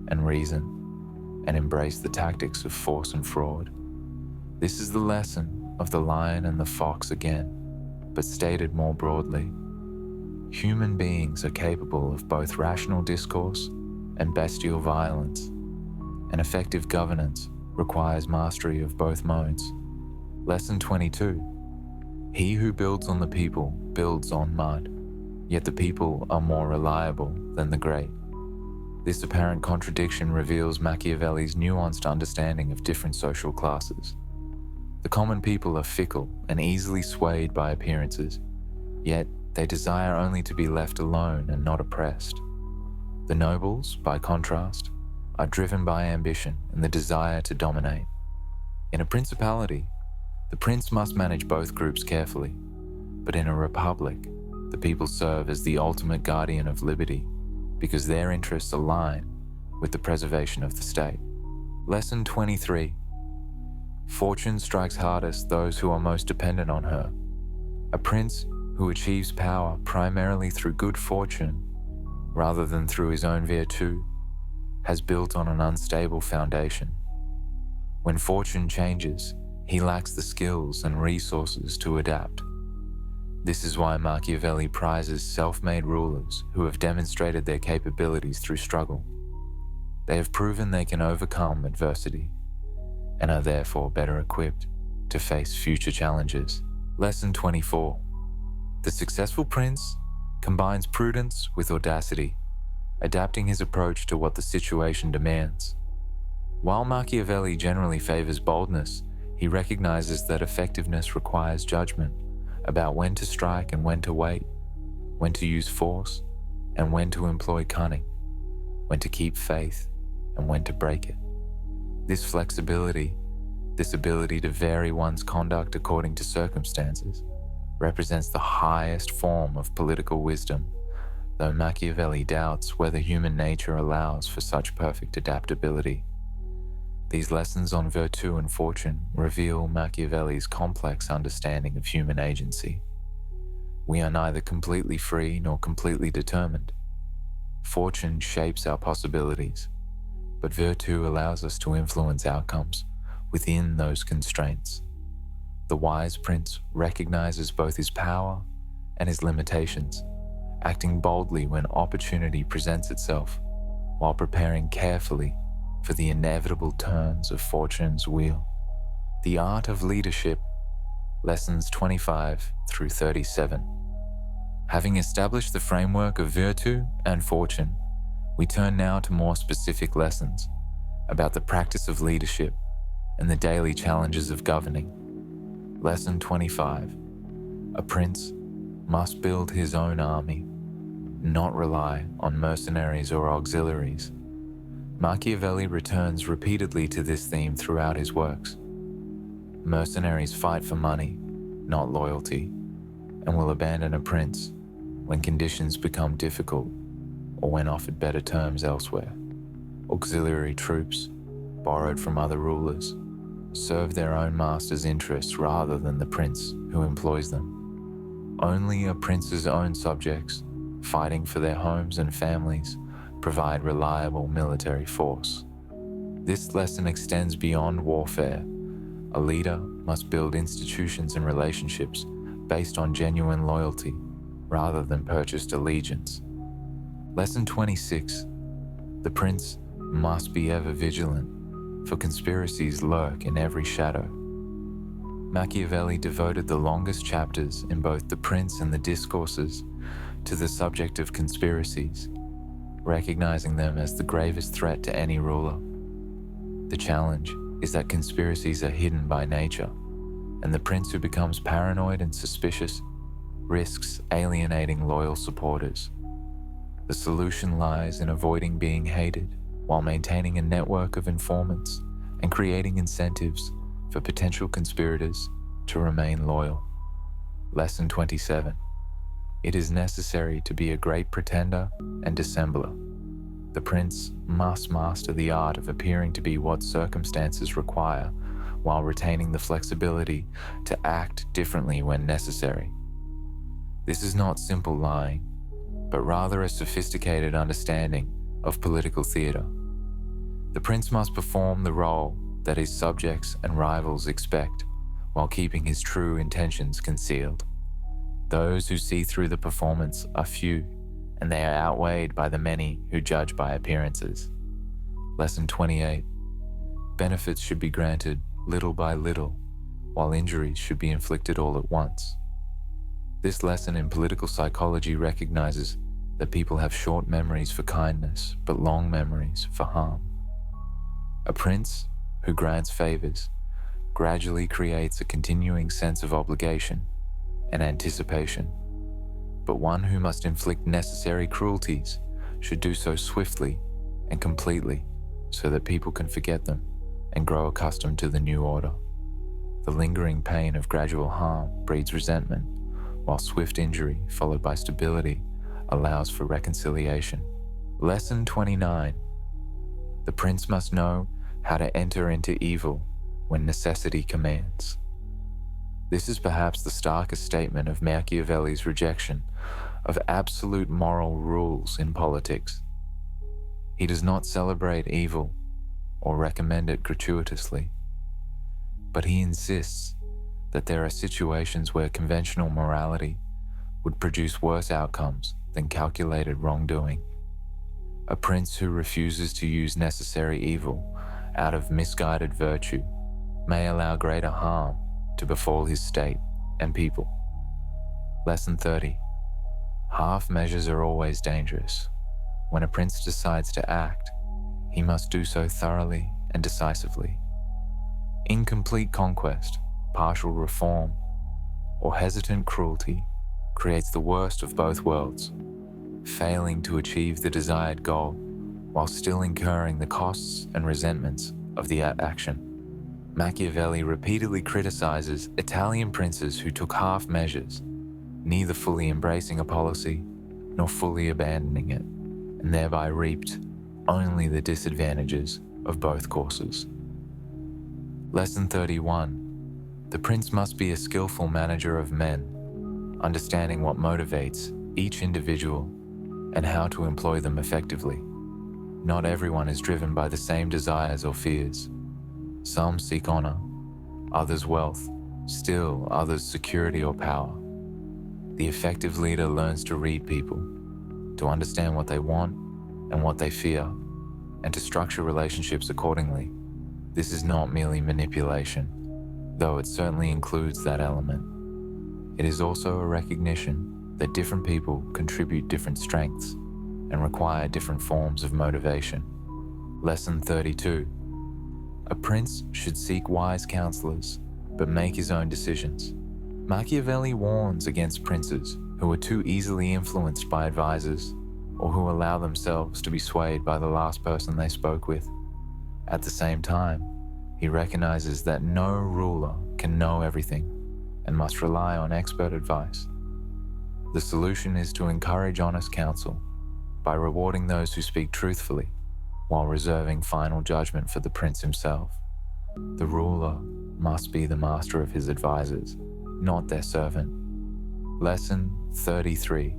and reason and embrace the tactics of force and fraud. This is the lesson of the lion and the fox again, but stated more broadly. Human beings are capable of both rational discourse and bestial violence, and effective governance requires mastery of both modes. Lesson 22. He who builds on the people builds on mud, yet the people are more reliable than the great. This apparent contradiction reveals Machiavelli's nuanced understanding of different social classes. The common people are fickle and easily swayed by appearances, yet they desire only to be left alone and not oppressed. The nobles, by contrast, are driven by ambition and the desire to dominate. In a principality, the prince must manage both groups carefully, but in a republic, the people serve as the ultimate guardian of liberty because their interests align with the preservation of the state. Lesson 23. Fortune strikes hardest those who are most dependent on her. A prince who achieves power primarily through good fortune rather than through his own virtù, has built on an unstable foundation. When fortune changes, he lacks the skills and resources to adapt. This is why Machiavelli prizes self-made rulers who have demonstrated their capabilities through struggle. They have proven they can overcome adversity and are therefore better equipped to face future challenges. Lesson 24. The successful prince combines prudence with audacity, adapting his approach to what the situation demands. While Machiavelli generally favors boldness, he recognizes that effectiveness requires judgment about when to strike and when to wait, when to use force and when to employ cunning, when to keep faith and when to break it. This flexibility, this ability to vary one's conduct according to circumstances, represents the highest form of political wisdom, though Machiavelli doubts whether human nature allows for such perfect adaptability. These lessons on virtue and fortune reveal Machiavelli's complex understanding of human agency. We are neither completely free nor completely determined. Fortune shapes our possibilities, but virtue allows us to influence outcomes within those constraints. The wise prince recognizes both his power and his limitations, acting boldly when opportunity presents itself, while preparing carefully for the inevitable turns of fortune's wheel. The Art of Leadership, Lessons 25 through 37. Having established the framework of virtue and fortune, we turn now to more specific lessons about the practice of leadership and the daily challenges of governing. Lesson 25. A prince must build his own army, not rely on mercenaries or auxiliaries. Machiavelli returns repeatedly to this theme throughout his works. Mercenaries fight for money, not loyalty, and will abandon a prince when conditions become difficult or when offered better terms elsewhere. Auxiliary troops, borrowed from other rulers, serve their own master's interests rather than the prince who employs them. Only a prince's own subjects, fighting for their homes and families, provide reliable military force. This lesson extends beyond warfare. A leader must build institutions and relationships based on genuine loyalty rather than purchased allegiance. Lesson 26. The prince must be ever vigilant, for conspiracies lurk in every shadow. Machiavelli devoted the longest chapters in both the Prince and the Discourses to the subject of conspiracies, recognizing them as the gravest threat to any ruler. The challenge is that conspiracies are hidden by nature, and the prince who becomes paranoid and suspicious risks alienating loyal supporters. The solution lies in avoiding being hated while maintaining a network of informants and creating incentives for potential conspirators to remain loyal. Lesson 27. It is necessary to be a great pretender and dissembler. The prince must master the art of appearing to be what circumstances require while retaining the flexibility to act differently when necessary. This is not simple lying, but rather a sophisticated understanding of political theater. The prince must perform the role that his subjects and rivals expect while keeping his true intentions concealed. Those who see through the performance are few, and they are outweighed by the many who judge by appearances. Lesson 28. Benefits should be granted little by little, while injuries should be inflicted all at once. This lesson in political psychology recognizes that people have short memories for kindness, but long memories for harm. A prince who grants favors gradually creates a continuing sense of obligation and anticipation, but one who must inflict necessary cruelties should do so swiftly and completely so that people can forget them and grow accustomed to the new order. The lingering pain of gradual harm breeds resentment, while swift injury followed by stability allows for reconciliation. Lesson 29. The prince must know how to enter into evil when necessity commands. This is perhaps the starkest statement of Machiavelli's rejection of absolute moral rules in politics. He does not celebrate evil or recommend it gratuitously, but he insists that there are situations where conventional morality would produce worse outcomes than calculated wrongdoing. A prince who refuses to use necessary evil out of misguided virtue may allow greater harm to befall his state and people. Lesson 30. Half measures are always dangerous. When a prince decides to act, he must do so thoroughly and decisively. Incomplete conquest, partial reform, or hesitant cruelty creates the worst of both worlds, failing to achieve the desired goal while still incurring the costs and resentments of the action. Machiavelli repeatedly criticizes Italian princes who took half measures, neither fully embracing a policy nor fully abandoning it, and thereby reaped only the disadvantages of both courses. Lesson 31. The prince must be a skillful manager of men, understanding what motivates each individual and how to employ them effectively. Not everyone is driven by the same desires or fears. Some seek honor, others wealth, still others security or power. The effective leader learns to read people, to understand what they want and what they fear, and to structure relationships accordingly. This is not merely manipulation, though it certainly includes that element. It is also a recognition that different people contribute different strengths and require different forms of motivation. Lesson 32. A prince should seek wise counselors, but make his own decisions. Machiavelli warns against princes who are too easily influenced by advisors or who allow themselves to be swayed by the last person they spoke with. At the same time, he recognizes that no ruler can know everything and must rely on expert advice. The solution is to encourage honest counsel by rewarding those who speak truthfully while reserving final judgment for the prince himself. The ruler must be the master of his advisors, not their servant. Lesson 33.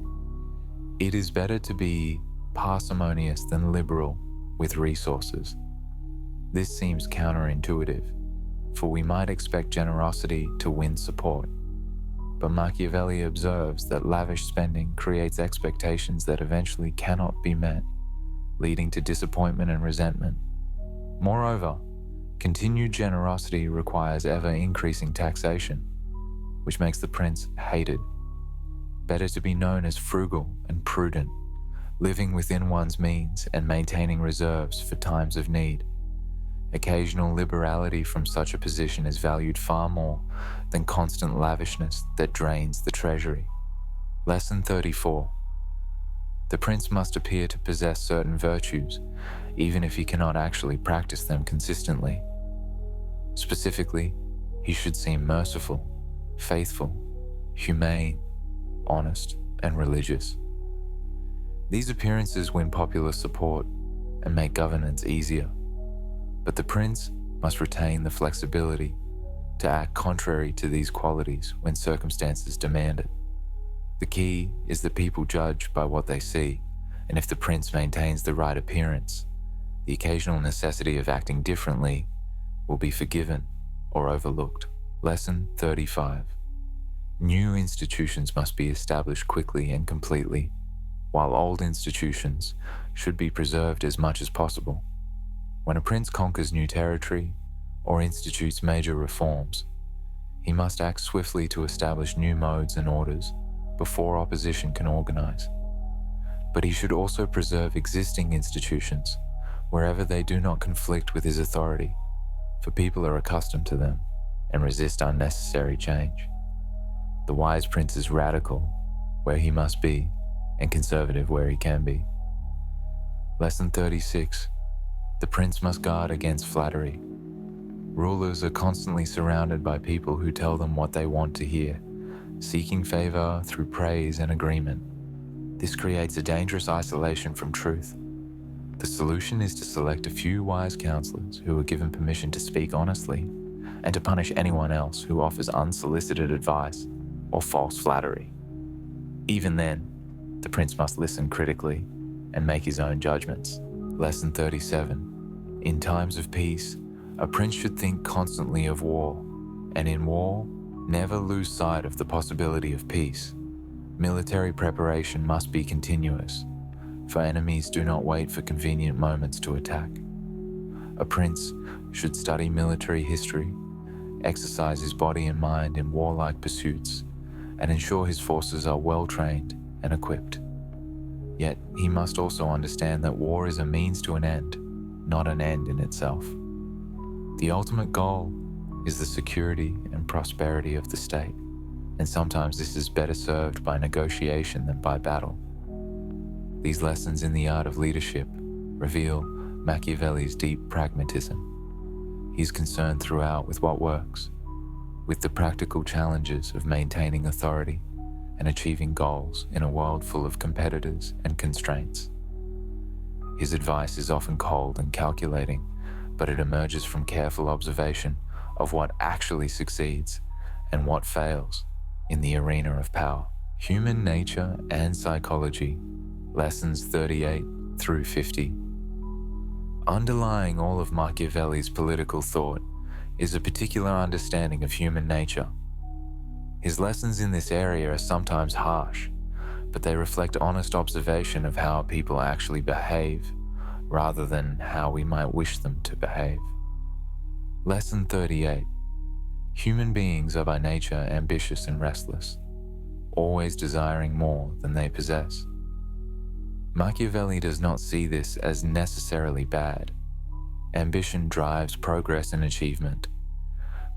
It is better to be parsimonious than liberal with resources. This seems counterintuitive, for we might expect generosity to win support. But Machiavelli observes that lavish spending creates expectations that eventually cannot be met, leading to disappointment and resentment. Moreover, continued generosity requires ever-increasing taxation, which makes the prince hated. Better to be known as frugal and prudent, living within one's means and maintaining reserves for times of need. Occasional liberality from such a position is valued far more than constant lavishness that drains the treasury. Lesson 34. The prince must appear to possess certain virtues, even if he cannot actually practice them consistently. Specifically, he should seem merciful, faithful, humane, honest, and religious. These appearances win popular support and make governance easier. But the prince must retain the flexibility to act contrary to these qualities when circumstances demand it. The key is that people judge by what they see, and if the prince maintains the right appearance, the occasional necessity of acting differently will be forgiven or overlooked. Lesson 35. New institutions must be established quickly and completely, while old institutions should be preserved as much as possible. When a prince conquers new territory or institutes major reforms, he must act swiftly to establish new modes and orders before opposition can organize. But he should also preserve existing institutions wherever they do not conflict with his authority, for people are accustomed to them and resist unnecessary change. The wise prince is radical where he must be and conservative where he can be. Lesson 36. The prince must guard against flattery. Rulers are constantly surrounded by people who tell them what they want to hear, seeking favor through praise and agreement. This creates a dangerous isolation from truth. The solution is to select a few wise counselors who are given permission to speak honestly and to punish anyone else who offers unsolicited advice or false flattery. Even then, The prince must listen critically and make his own judgments. Lesson 37. In times of peace, a prince should think constantly of war, and in war, never lose sight of the possibility of peace. Military preparation must be continuous, for enemies do not wait for convenient moments to attack. A prince should study military history, exercise his body and mind in warlike pursuits, and ensure his forces are well trained and equipped. Yet he must also understand that war is a means to an end, not an end in itself. The ultimate goal is the security and prosperity of the state, and sometimes this is better served by negotiation than by battle. These lessons in the art of leadership reveal Machiavelli's deep pragmatism. He is concerned throughout with what works, with the practical challenges of maintaining authority and achieving goals in a world full of competitors and constraints. His advice is often cold and calculating, but it emerges from careful observation of what actually succeeds and what fails in the arena of power. Human Nature and Psychology, Lessons 38 through 50. Underlying all of Machiavelli's political thought is a particular understanding of human nature. His lessons in this area are sometimes harsh, but they reflect honest observation of how people actually behave, rather than how we might wish them to behave. Lesson 38. Human beings are by nature ambitious and restless, always desiring more than they possess. Machiavelli does not see this as necessarily bad. Ambition drives progress and achievement,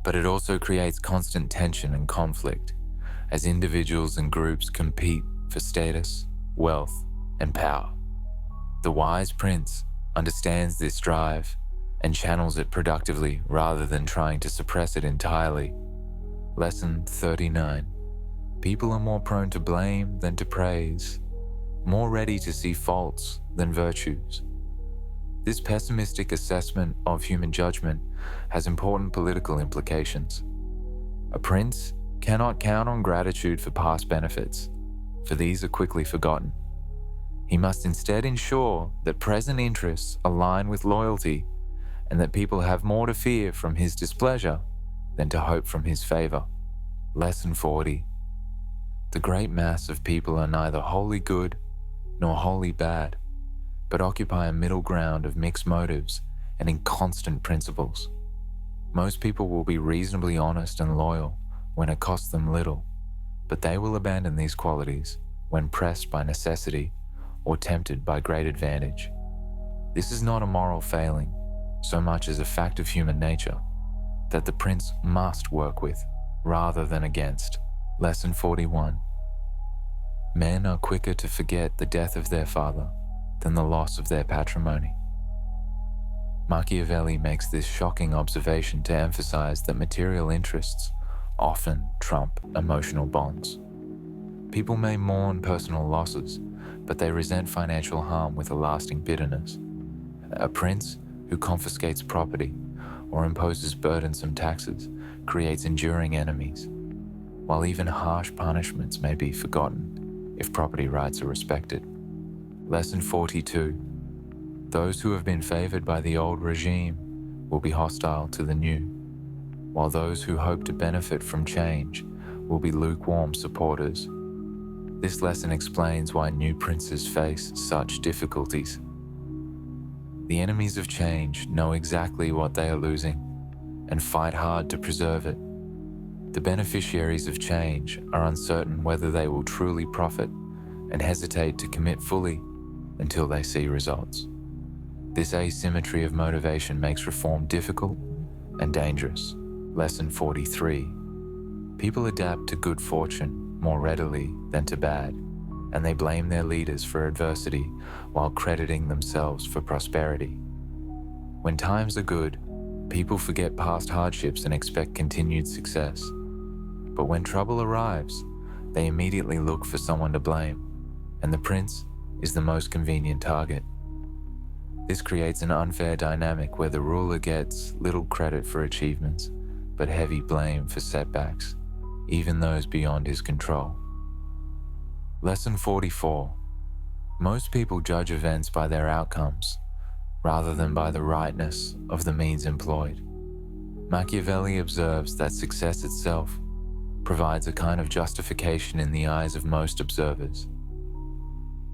but it also creates constant tension and conflict as individuals and groups compete for status, wealth, and power. The wise prince understands this drive and channels it productively rather than trying to suppress it entirely. Lesson 39. People are more prone to blame than to praise, more ready to see faults than virtues. This pessimistic assessment of human judgment has important political implications. A prince cannot count on gratitude for past benefits, for these are quickly forgotten. He must instead ensure that present interests align with loyalty and that people have more to fear from his displeasure than to hope from his favor. Lesson 40. The great mass of people are neither wholly good nor wholly bad, but occupy a middle ground of mixed motives and inconstant principles. Most people will be reasonably honest and loyal when it costs them little, but they will abandon these qualities when pressed by necessity or tempted by great advantage. This is not a moral failing, so much as a fact of human nature that the prince must work with rather than against. Lesson 41. Men are quicker to forget the death of their father than the loss of their patrimony. Machiavelli makes this shocking observation to emphasize that material interests often trump emotional bonds. People may mourn personal losses, but they resent financial harm with a lasting bitterness. A prince who confiscates property or imposes burdensome taxes creates enduring enemies, while even harsh punishments may be forgotten if property rights are respected. Lesson 42. Those who have been favored by the old regime will be hostile to the new, while those who hope to benefit from change will be lukewarm supporters. This lesson explains why new princes face such difficulties. The enemies of change know exactly what they are losing and fight hard to preserve it. The beneficiaries of change are uncertain whether they will truly profit and hesitate to commit fully until they see results. This asymmetry of motivation makes reform difficult and dangerous. Lesson 43. People adapt to good fortune more readily than to bad, and they blame their leaders for adversity while crediting themselves for prosperity. When times are good, people forget past hardships and expect continued success. But when trouble arrives, they immediately look for someone to blame, and the prince is the most convenient target. This creates an unfair dynamic where the ruler gets little credit for achievements, but heavy blame for setbacks, even those beyond his control. Lesson 44. Most people judge events by their outcomes, rather than by the rightness of the means employed. Machiavelli observes that success itself provides a kind of justification in the eyes of most observers.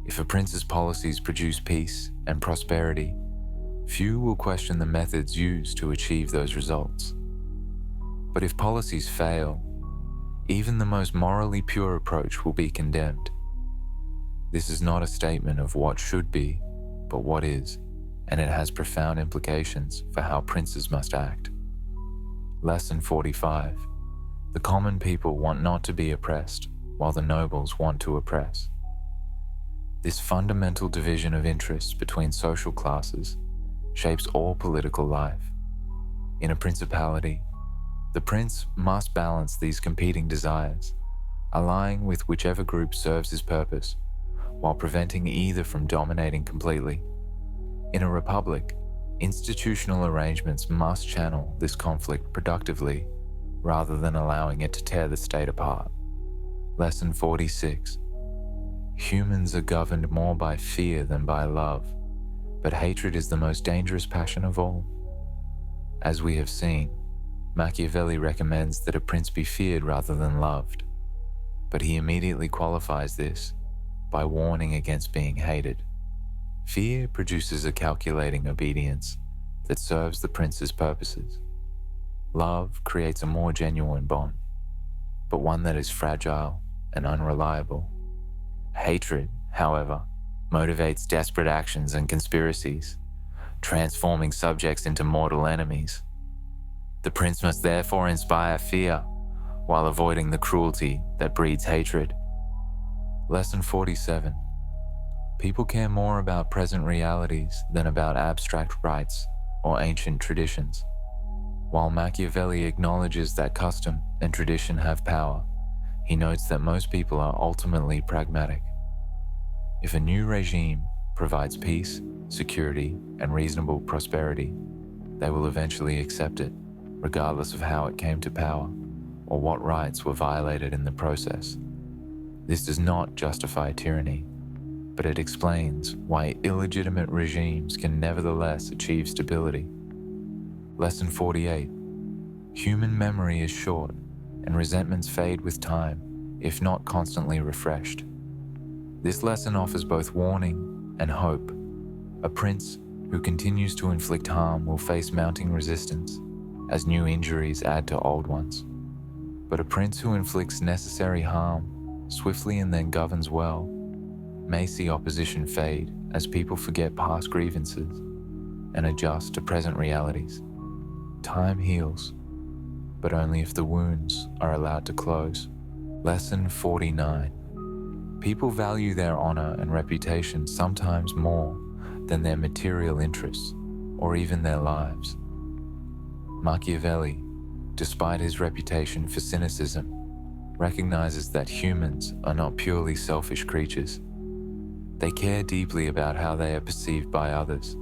If a prince's policies produce peace and prosperity, few will question the methods used to achieve those results. But if policies fail, even the most morally pure approach will be condemned. This is not a statement of what should be, but what is, and it has profound implications for how princes must act. Lesson 45. The common people want not to be oppressed, while the nobles want to oppress. This fundamental division of interests between social classes shapes all political life. In a principality, the prince must balance these competing desires, aligning with whichever group serves his purpose, while preventing either from dominating completely. In a republic, institutional arrangements must channel this conflict productively rather than allowing it to tear the state apart. Lesson 46. Humans are governed more by fear than by love, but hatred is the most dangerous passion of all. As we have seen, Machiavelli recommends that a prince be feared rather than loved, but he immediately qualifies this by warning against being hated. Fear produces a calculating obedience that serves the prince's purposes. Love creates a more genuine bond, but one that is fragile and unreliable. Hatred, however, motivates desperate actions and conspiracies, transforming subjects into mortal enemies. The prince must therefore inspire fear while avoiding the cruelty that breeds hatred. Lesson 47. People care more about present realities than about abstract rights or ancient traditions. While Machiavelli acknowledges that custom and tradition have power, he notes that most people are ultimately pragmatic. If a new regime provides peace, security, and reasonable prosperity, they will eventually accept it, regardless of how it came to power or what rights were violated in the process. This does not justify tyranny, but it explains why illegitimate regimes can nevertheless achieve stability. Lesson 48. Human memory is short, and resentments fade with time, if not constantly refreshed. This lesson offers both warning and hope. A prince who continues to inflict harm will face mounting resistance, as new injuries add to old ones. But a prince who inflicts necessary harm swiftly and then governs well may see opposition fade as people forget past grievances and adjust to present realities. Time heals, but only if the wounds are allowed to close. Lesson 49. People value their honor and reputation sometimes more than their material interests or even their lives. Machiavelli, despite his reputation for cynicism, recognizes that humans are not purely selfish creatures. They care deeply about how they are perceived by others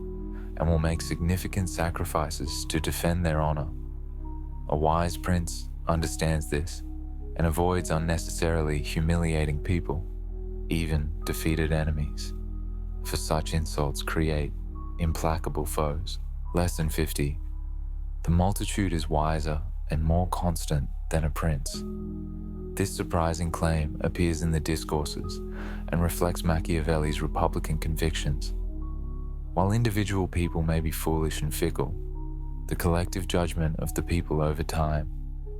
and will make significant sacrifices to defend their honor. A wise prince understands this and avoids unnecessarily humiliating people, even defeated enemies, for such insults create implacable foes. Lesson 50. The multitude is wiser and more constant than a prince. This surprising claim appears in the Discourses and reflects Machiavelli's republican convictions. While individual people may be foolish and fickle, the collective judgment of the people over time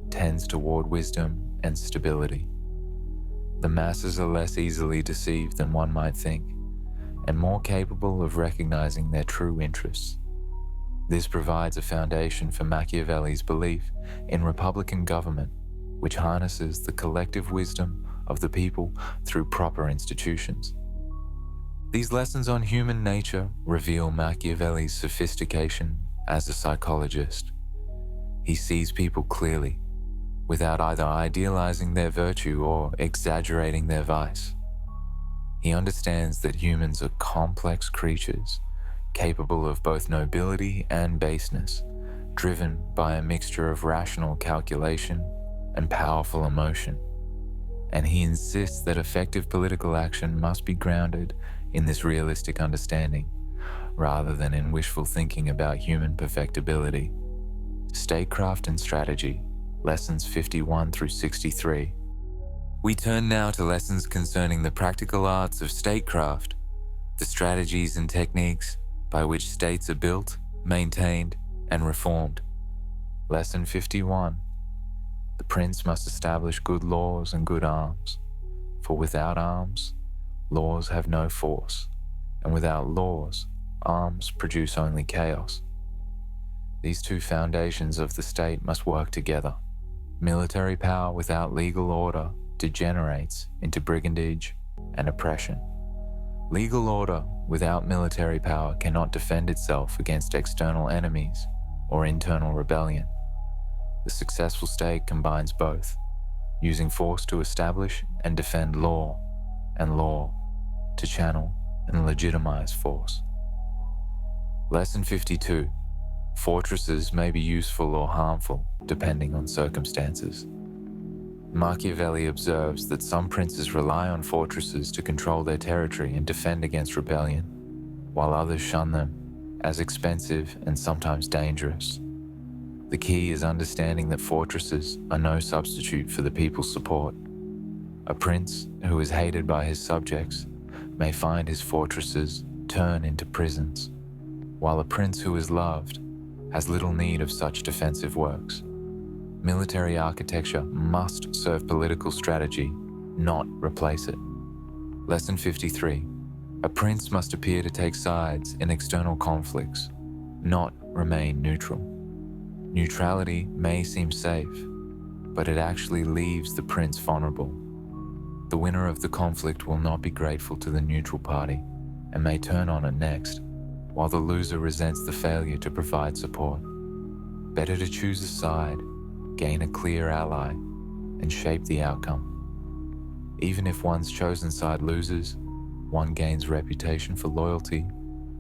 tends toward wisdom and stability. The masses are less easily deceived than one might think, and more capable of recognizing their true interests. This provides a foundation for Machiavelli's belief in republican government, which harnesses the collective wisdom of the people through proper institutions. These lessons on human nature reveal Machiavelli's sophistication as a psychologist. He sees people clearly, without either idealizing their virtue or exaggerating their vice. He understands that humans are complex creatures, capable of both nobility and baseness, driven by a mixture of rational calculation and powerful emotion. And he insists that effective political action must be grounded in this realistic understanding, rather than in wishful thinking about human perfectibility. Statecraft and Strategy, Lessons 51 through 63. We turn now to lessons concerning the practical arts of statecraft, the strategies and techniques by which states are built, maintained, and reformed. Lesson 51. The prince must establish good laws and good arms, for without arms, laws have no force, and without laws, arms produce only chaos. These two foundations of the state must work together. Military power without legal order degenerates into brigandage and oppression. Legal order without military power cannot defend itself against external enemies or internal rebellion. The successful state combines both, using force to establish and defend law, and law to channel and legitimize force. Lesson 52. Fortresses may be useful or harmful, depending on circumstances. Machiavelli observes that some princes rely on fortresses to control their territory and defend against rebellion, while others shun them as expensive and sometimes dangerous. The key is understanding that fortresses are no substitute for the people's support. A prince who is hated by his subjects may find his fortresses turn into prisons, while a prince who is loved has little need of such defensive works. Military architecture must serve political strategy, not replace it. Lesson 53. A prince must appear to take sides in external conflicts, not remain neutral. Neutrality may seem safe, but it actually leaves the prince vulnerable. The winner of the conflict will not be grateful to the neutral party and may turn on it next, while the loser resents the failure to provide support. Better to choose a side, gain a clear ally, and shape the outcome. Even if one's chosen side loses, one gains reputation for loyalty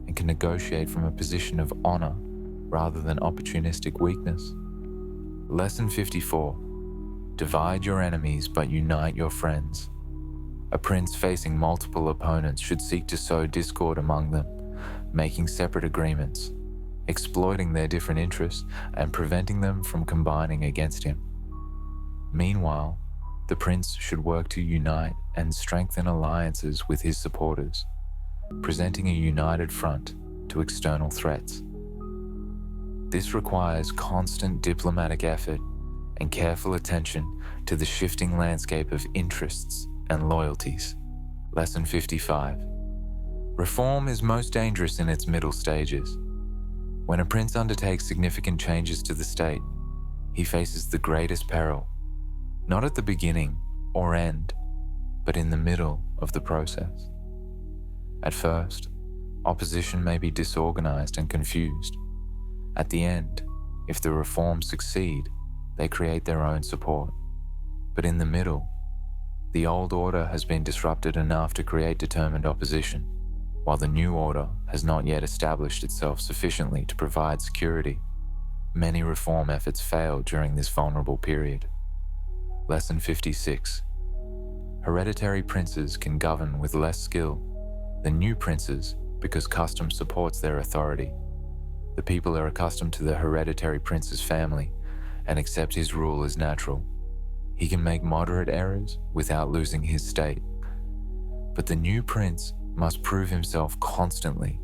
and can negotiate from a position of honor rather than opportunistic weakness. Lesson 54. Divide your enemies but unite your friends. A prince facing multiple opponents should seek to sow discord among them, making separate agreements, exploiting their different interests, and preventing them from combining against him. Meanwhile, the prince should work to unite and strengthen alliances with his supporters, presenting a united front to external threats. This requires constant diplomatic effort and careful attention to the shifting landscape of interests and loyalties. Lesson 55. Reform is most dangerous in its middle stages. When a prince undertakes significant changes to the state, he faces the greatest peril, not at the beginning or end, but in the middle of the process. At first, opposition may be disorganized and confused. At the end, if the reforms succeed, they create their own support. But in the middle, the old order has been disrupted enough to create determined opposition, while the new order has not yet established itself sufficiently to provide security. Many reform efforts fail during this vulnerable period. Lesson 56. Hereditary princes can govern with less skill than new princes because custom supports their authority. The people are accustomed to the hereditary prince's family and accept his rule as natural. He can make moderate errors without losing his state. But the new prince must prove himself constantly,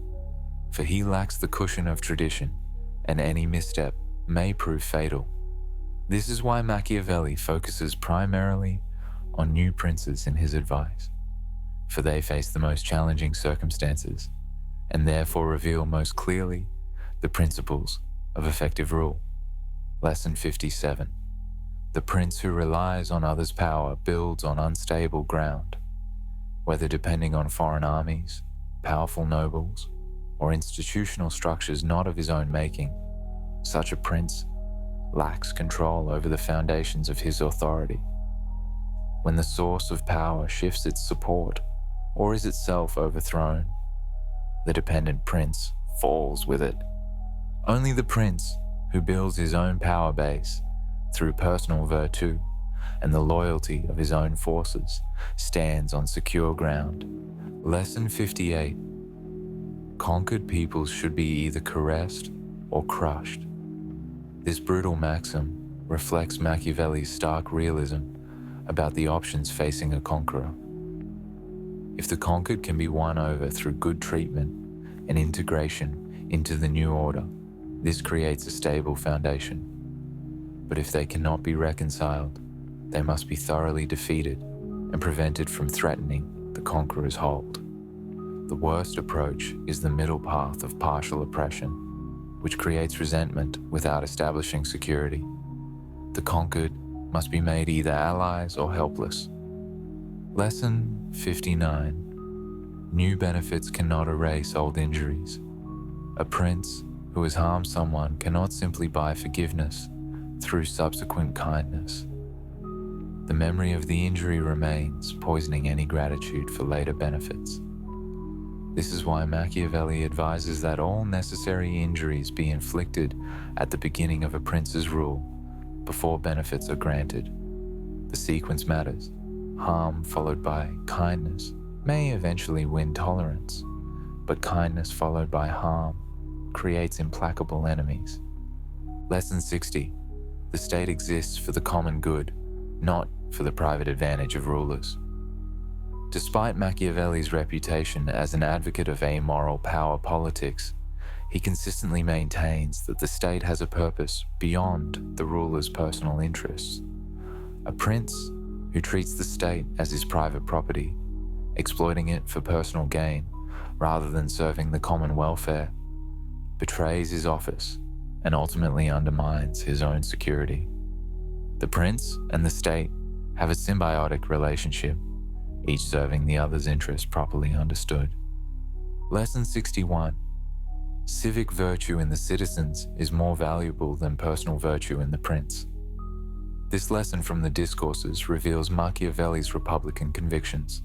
for he lacks the cushion of tradition, and any misstep may prove fatal. This is why Machiavelli focuses primarily on new princes in his advice, for they face the most challenging circumstances, and therefore reveal most clearly the principles of effective rule. Lesson 57. The prince who relies on others' power builds on unstable ground. Whether depending on foreign armies, powerful nobles, or institutional structures not of his own making, such a prince lacks control over the foundations of his authority. When the source of power shifts its support or is itself overthrown, the dependent prince falls with it. Only the prince who builds his own power base through personal virtue and the loyalty of his own forces stands on secure ground. Lesson 58. Conquered peoples should be either caressed or crushed. This brutal maxim reflects Machiavelli's stark realism about the options facing a conqueror. If the conquered can be won over through good treatment and integration into the new order, this creates a stable foundation. But if they cannot be reconciled, they must be thoroughly defeated and prevented from threatening the conqueror's hold. The worst approach is the middle path of partial oppression, which creates resentment without establishing security. The conquered must be made either allies or helpless. Lesson 59. New benefits cannot erase old injuries. A prince who has harmed someone cannot simply buy forgiveness through subsequent kindness. The memory of the injury remains, poisoning any gratitude for later benefits. This is why Machiavelli advises that all necessary injuries be inflicted at the beginning of a prince's rule, before benefits are granted. The sequence matters. Harm followed by kindness may eventually win tolerance, but kindness followed by harm creates implacable enemies. Lesson 60. The state exists for the common good, not for the private advantage of rulers. Despite Machiavelli's reputation as an advocate of amoral power politics, he consistently maintains that the state has a purpose beyond the ruler's personal interests. A prince who treats the state as his private property, exploiting it for personal gain rather than serving the common welfare, betrays his office and ultimately undermines his own security. The prince and the state have a symbiotic relationship, each serving the other's interests properly understood. Lesson 61. Civic virtue in the citizens is more valuable than personal virtue in the prince. This lesson from the Discourses reveals Machiavelli's republican convictions.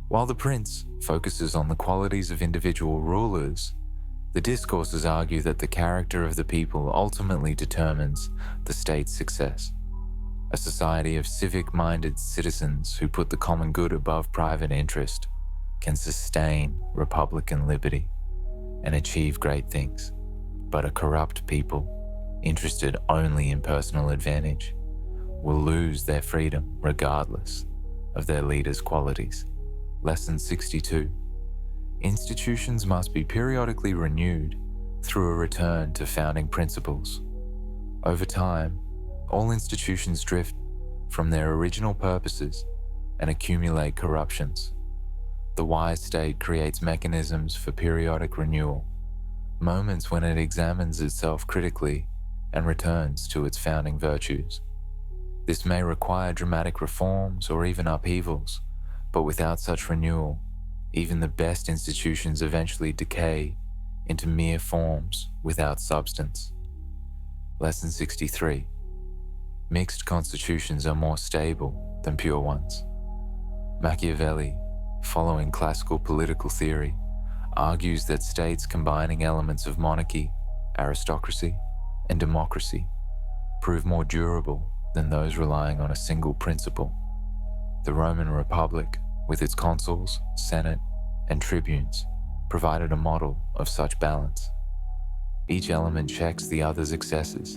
While the prince focuses on the qualities of individual rulers, the Discourses argue that the character of the people ultimately determines the state's success. A society of civic-minded citizens who put the common good above private interest can sustain republican liberty and achieve great things. But a corrupt people, interested only in personal advantage, will lose their freedom regardless of their leaders' qualities. Lesson 62. Institutions must be periodically renewed through a return to founding principles. Over time, all institutions drift from their original purposes and accumulate corruptions. The wise state creates mechanisms for periodic renewal, moments when it examines itself critically and returns to its founding virtues. This may require dramatic reforms or even upheavals, but without such renewal, even the best institutions eventually decay into mere forms without substance. Lesson 63. Mixed constitutions are more stable than pure ones. Machiavelli, following classical political theory, argues that states combining elements of monarchy, aristocracy, and democracy prove more durable than those relying on a single principle. The Roman Republic, with its consuls, senate, and tribunes, provided a model of such balance. Each element checks the other's excesses,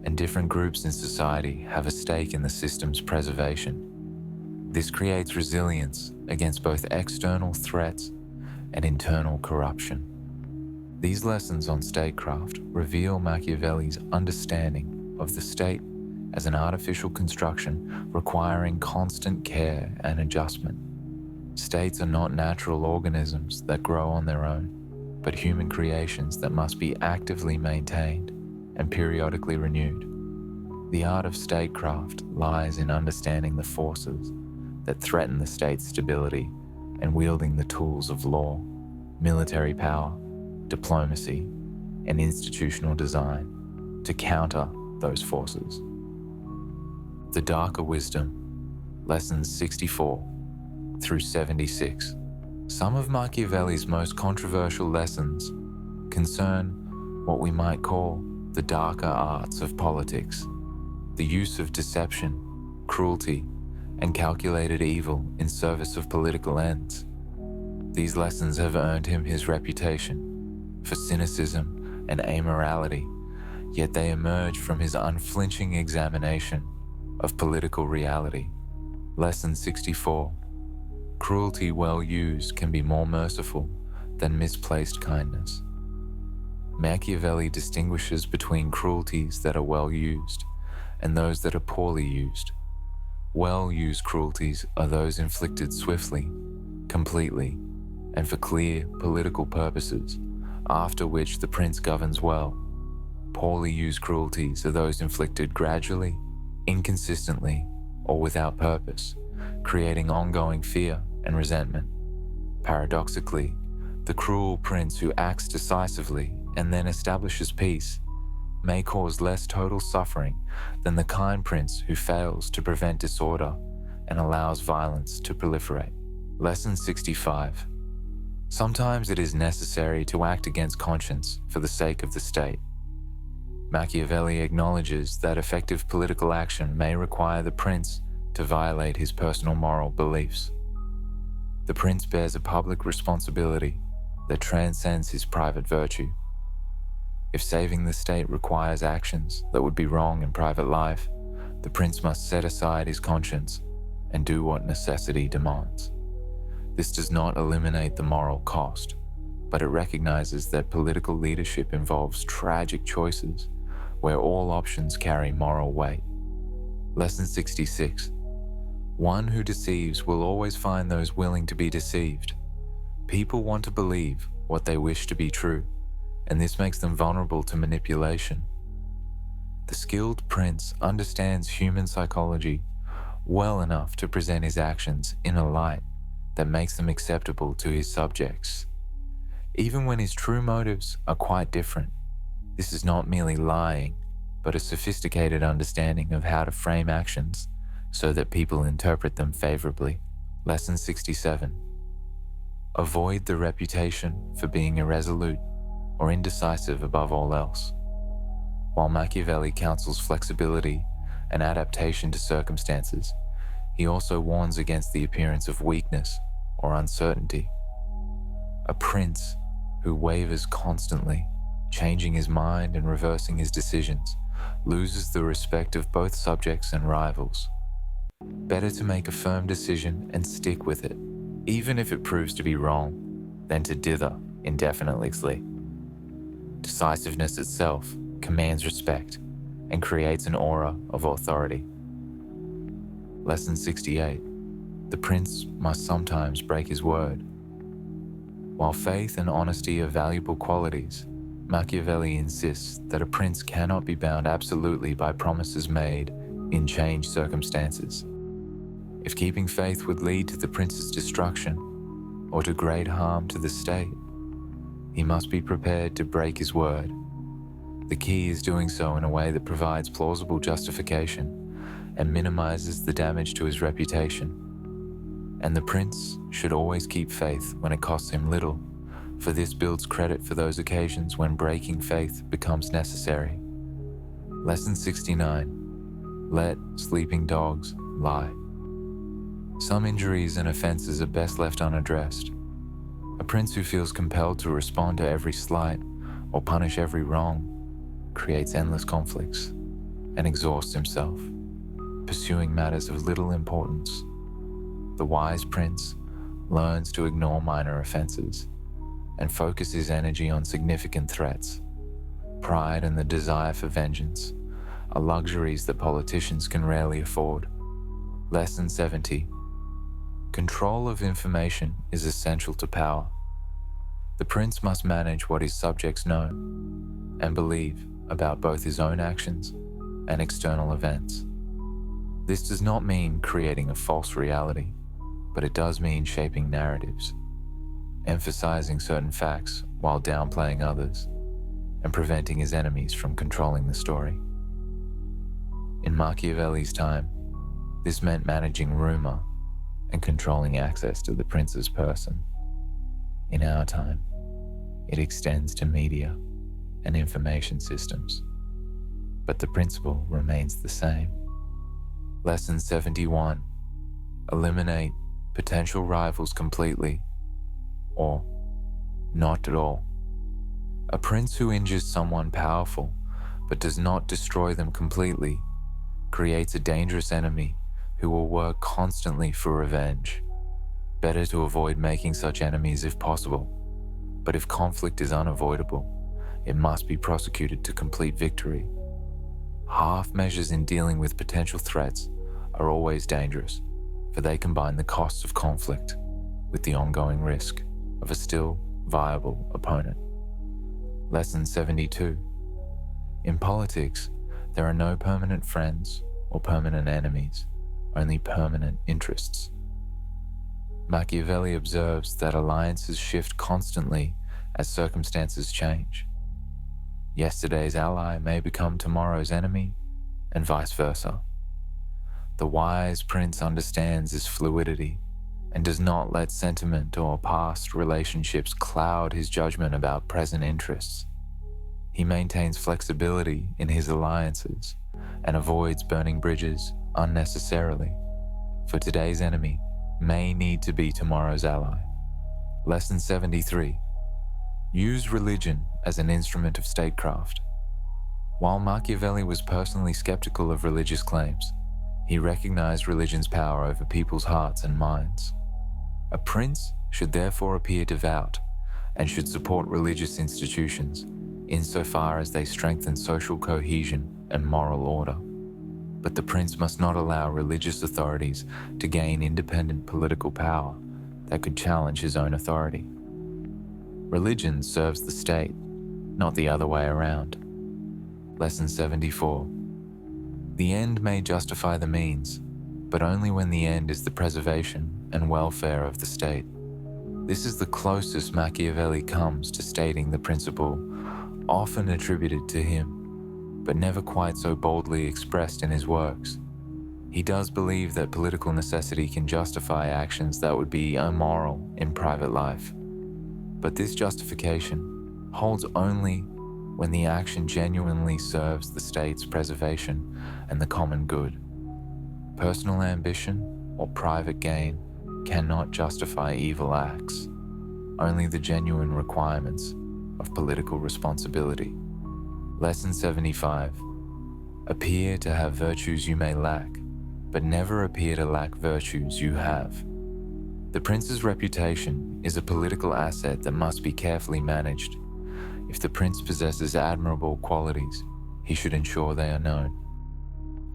and different groups in society have a stake in the system's preservation. This creates resilience against both external threats and internal corruption. These lessons on statecraft reveal Machiavelli's understanding of the state as an artificial construction requiring constant care and adjustment. States are not natural organisms that grow on their own, but human creations that must be actively maintained and periodically renewed. The art of statecraft lies in understanding the forces that threaten the state's stability and wielding the tools of law, military power, diplomacy, and institutional design to counter those forces. The Darker Wisdom, Lessons 64 through 76. Some of Machiavelli's most controversial lessons concern what we might call the darker arts of politics, the use of deception, cruelty and calculated evil in service of political ends. These lessons have earned him his reputation for cynicism and amorality, yet they emerge from his unflinching examination of political reality. Lesson 64. Cruelty well used can be more merciful than misplaced kindness. Machiavelli distinguishes between cruelties that are well used and those that are poorly used. Well-used cruelties are those inflicted swiftly, completely, and for clear political purposes, after which the prince governs well. Poorly used cruelties are those inflicted gradually, inconsistently, or without purpose, creating ongoing fear and resentment. Paradoxically, the cruel prince who acts decisively and then establishes peace may cause less total suffering than the kind prince who fails to prevent disorder and allows violence to proliferate. Lesson 65. Sometimes it is necessary to act against conscience for the sake of the state. Machiavelli acknowledges that effective political action may require the prince to violate his personal moral beliefs. The prince bears a public responsibility that transcends his private virtue. If saving the state requires actions that would be wrong in private life, the prince must set aside his conscience and do what necessity demands. This does not eliminate the moral cost, but it recognizes that political leadership involves tragic choices where all options carry moral weight. Lesson 66. One who deceives will always find those willing to be deceived. People want to believe what they wish to be true, and this makes them vulnerable to manipulation. The skilled prince understands human psychology well enough to present his actions in a light that makes them acceptable to his subjects. Even when his true motives are quite different, this is not merely lying, but a sophisticated understanding of how to frame actions so that people interpret them favorably. Lesson 67. Avoid the reputation for being irresolute or indecisive above all else. While Machiavelli counsels flexibility and adaptation to circumstances, he also warns against the appearance of weakness or uncertainty. A prince who wavers constantly, changing his mind and reversing his decisions, loses the respect of both subjects and rivals. Better to make a firm decision and stick with it, even if it proves to be wrong, than to dither indefinitely. Decisiveness itself commands respect and creates an aura of authority. Lesson 68. The prince must sometimes break his word. While faith and honesty are valuable qualities, Machiavelli insists that a prince cannot be bound absolutely by promises made in changed circumstances. If keeping faith would lead to the prince's destruction or to great harm to the state, he must be prepared to break his word. The key is doing so in a way that provides plausible justification and minimizes the damage to his reputation. And the prince should always keep faith when it costs him little, for this builds credit for those occasions when breaking faith becomes necessary. Lesson 69. Let sleeping dogs lie. Some injuries and offenses are best left unaddressed. A prince who feels compelled to respond to every slight or punish every wrong creates endless conflicts and exhausts himself, pursuing matters of little importance. The wise prince learns to ignore minor offenses and focus his energy on significant threats. Pride and the desire for vengeance are luxuries that politicians can rarely afford. Lesson 70. Control of information is essential to power. The prince must manage what his subjects know and believe about both his own actions and external events. This does not mean creating a false reality, but it does mean shaping narratives, emphasizing certain facts while downplaying others, and preventing his enemies from controlling the story. In Machiavelli's time, this meant managing rumor and controlling access to the prince's person. In our time, it extends to media and information systems, but the principle remains the same. Lesson 71. Eliminate potential rivals completely, or not at all. A prince who injures someone powerful but does not destroy them completely creates a dangerous enemy who will work constantly for revenge. Better to avoid making such enemies if possible, but if conflict is unavoidable, it must be prosecuted to complete victory. Half measures in dealing with potential threats are always dangerous, for they combine the costs of conflict with the ongoing risk of a still viable opponent. Lesson 72. In politics, there are no permanent friends or permanent enemies, only permanent interests. Machiavelli observes that alliances shift constantly as circumstances change. Yesterday's ally may become tomorrow's enemy, and vice versa. The wise prince understands this fluidity and does not let sentiment or past relationships cloud his judgment about present interests. He maintains flexibility in his alliances and avoids burning bridges unnecessarily, for today's enemy may need to be tomorrow's ally. Lesson 73. Use religion as an instrument of statecraft. While Machiavelli was personally skeptical of religious claims, he recognized religion's power over people's hearts and minds. A prince should therefore appear devout and should support religious institutions insofar as they strengthen social cohesion and moral order. But the prince must not allow religious authorities to gain independent political power that could challenge his own authority. Religion serves the state, not the other way around. Lesson 74. The end may justify the means, but only when the end is the preservation and welfare of the state. This is the closest Machiavelli comes to stating the principle often attributed to him, but never quite so boldly expressed in his works. He does believe that political necessity can justify actions that would be immoral in private life. But this justification holds only when the action genuinely serves the state's preservation and the common good. Personal ambition or private gain cannot justify evil acts, only the genuine requirements of political responsibility. Lesson 75. Appear to have virtues you may lack, but never appear to lack virtues you have. The prince's reputation is a political asset that must be carefully managed. If the prince possesses admirable qualities, he should ensure they are known.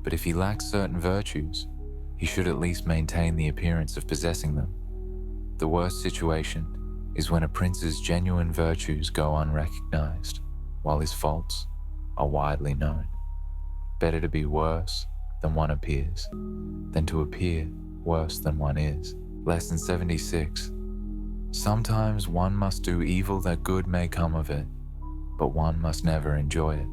But if he lacks certain virtues, he should at least maintain the appearance of possessing them. The worst situation is when a prince's genuine virtues go unrecognized, while his faults are widely known. Better to be worse than one appears, than to appear worse than one is. Lesson 76. Sometimes one must do evil that good may come of it, but one must never enjoy it.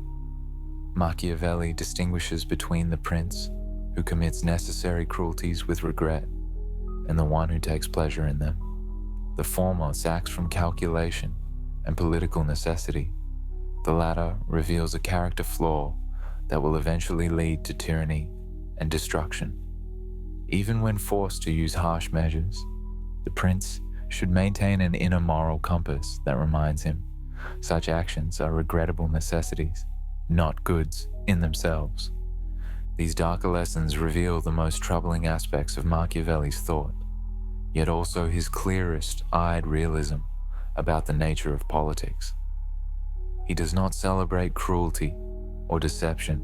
Machiavelli distinguishes between the prince who commits necessary cruelties with regret and the one who takes pleasure in them. The former acts from calculation and political necessity. The latter reveals a character flaw that will eventually lead to tyranny and destruction. Even when forced to use harsh measures, the prince should maintain an inner moral compass that reminds him such actions are regrettable necessities, not goods in themselves. These darker lessons reveal the most troubling aspects of Machiavelli's thought, yet also his clearest-eyed realism about the nature of politics. He does not celebrate cruelty or deception,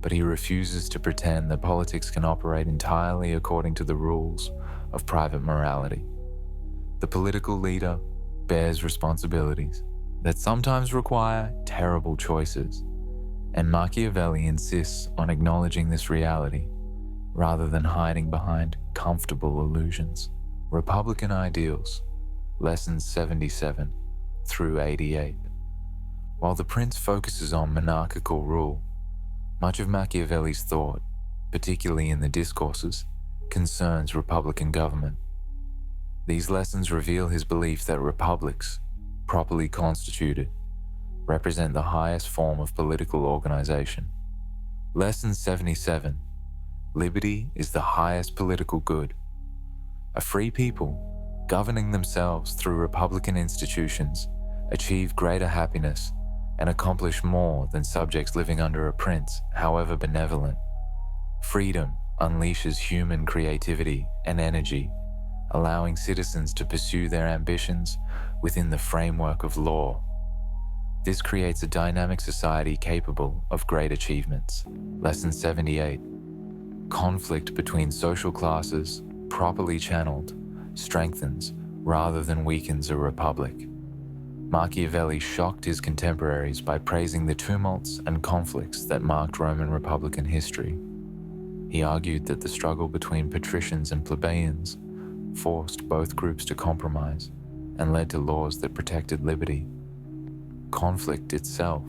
but he refuses to pretend that politics can operate entirely according to the rules of private morality. The political leader bears responsibilities that sometimes require terrible choices, and Machiavelli insists on acknowledging this reality rather than hiding behind comfortable illusions. Republican Ideals, Lessons 77 through 88. While the prince focuses on monarchical rule, much of Machiavelli's thought, particularly in the Discourses, concerns republican government. These lessons reveal his belief that republics, properly constituted, represent the highest form of political organization. Lesson 77. Liberty is the highest political good. A free people, governing themselves through republican institutions, achieve greater happiness and accomplish more than subjects living under a prince, however benevolent. Freedom unleashes human creativity and energy, allowing citizens to pursue their ambitions within the framework of law. This creates a dynamic society capable of great achievements. Lesson 78. Conflict between social classes, properly channeled, strengthens rather than weakens a republic. Machiavelli shocked his contemporaries by praising the tumults and conflicts that marked Roman Republican history. He argued that the struggle between patricians and plebeians forced both groups to compromise and led to laws that protected liberty. Conflict itself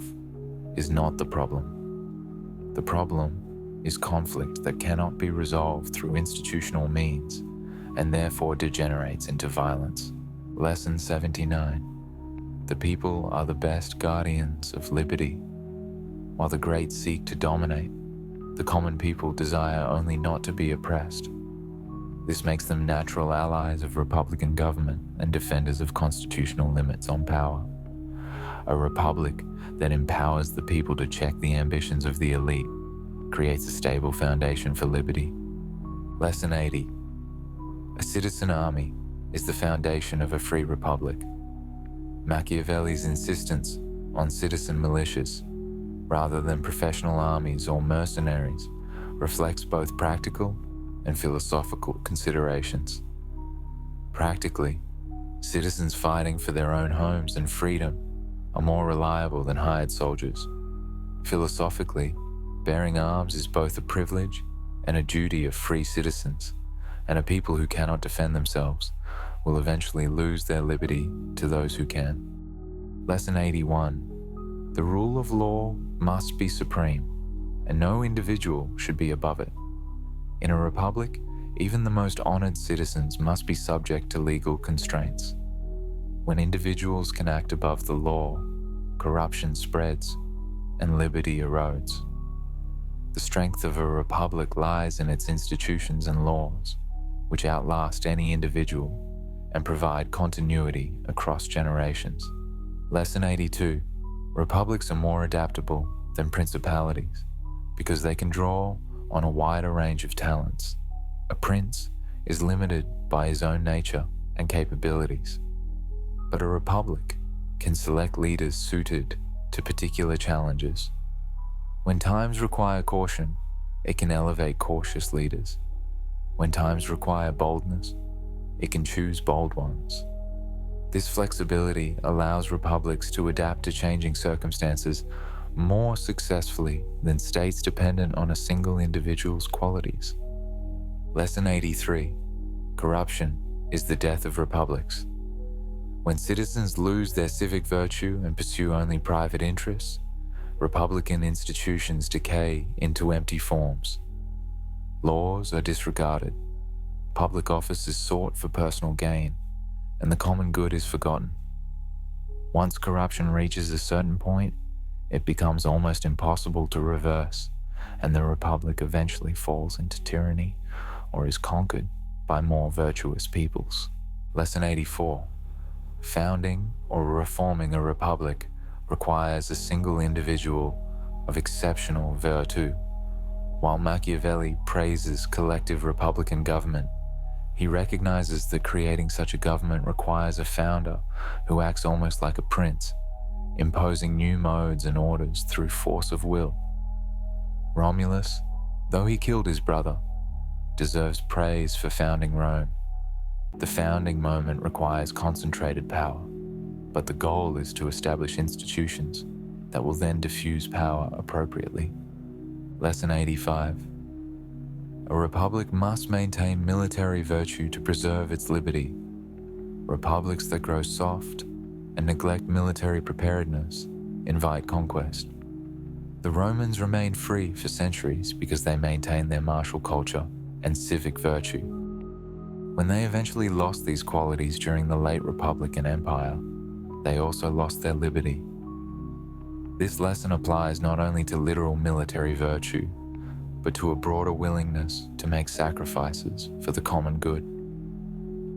is not the problem. The problem is conflict that cannot be resolved through institutional means and therefore degenerates into violence. Lesson 79. The people are the best guardians of liberty. While the great seek to dominate, the common people desire only not to be oppressed. This makes them natural allies of republican government and defenders of constitutional limits on power. A republic that empowers the people to check the ambitions of the elite creates a stable foundation for liberty. Lesson 80. A citizen army is the foundation of a free republic. Machiavelli's insistence on citizen militias, rather than professional armies or mercenaries, reflects both practical and philosophical considerations. Practically, citizens fighting for their own homes and freedom are more reliable than hired soldiers. Philosophically, bearing arms is both a privilege and a duty of free citizens, and a people who cannot defend themselves will eventually lose their liberty to those who can. Lesson 81. The rule of law must be supreme, and no individual should be above it. In a republic, even the most honored citizens must be subject to legal constraints. When individuals can act above the law, corruption spreads and liberty erodes. The strength of a republic lies in its institutions and laws, which outlast any individual and provide continuity across generations. Lesson 82. Republics are more adaptable than principalities because they can draw on a wider range of talents. A prince is limited by his own nature and capabilities, but a republic can select leaders suited to particular challenges. When times require caution, it can elevate cautious leaders. When times require boldness, it can choose bold ones. This flexibility allows republics to adapt to changing circumstances more successfully than states dependent on a single individual's qualities. Lesson 83. Corruption is the death of republics. When citizens lose their civic virtue and pursue only private interests, republican institutions decay into empty forms. Laws are disregarded, public office is sought for personal gain, and the common good is forgotten. Once corruption reaches a certain point, it becomes almost impossible to reverse, and the republic eventually falls into tyranny or is conquered by more virtuous peoples. Lesson 84. Founding or reforming a republic requires a single individual of exceptional virtue. While Machiavelli praises collective republican government, he recognizes that creating such a government requires a founder who acts almost like a prince, imposing new modes and orders through force of will. Romulus, though he killed his brother, deserves praise for founding Rome. The founding moment requires concentrated power, but the goal is to establish institutions that will then diffuse power appropriately. Lesson 85. A republic must maintain military virtue to preserve its liberty. Republics that grow soft and neglect military preparedness invite conquest. The Romans remained free for centuries because they maintained their martial culture and civic virtue. When they eventually lost these qualities during the late Republican Empire, they also lost their liberty. This lesson applies not only to literal military virtue, but to a broader willingness to make sacrifices for the common good.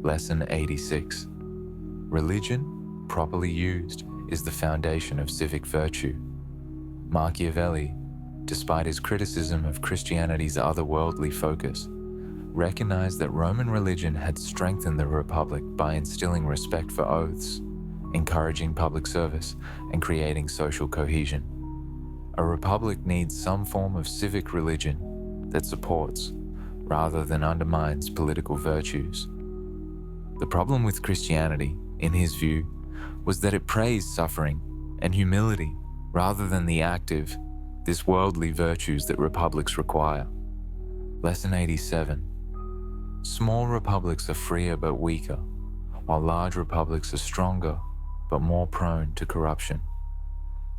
Lesson 86. Religion, properly used, is the foundation of civic virtue. Machiavelli, despite his criticism of Christianity's otherworldly focus, recognized that Roman religion had strengthened the Republic by instilling respect for oaths, encouraging public service, and creating social cohesion. A republic needs some form of civic religion that supports, rather than undermines, political virtues. The problem with Christianity, in his view, was that it praised suffering and humility rather than the active, this worldly virtues that republics require. Lesson 87. Small republics are freer but weaker, while large republics are stronger but more prone to corruption.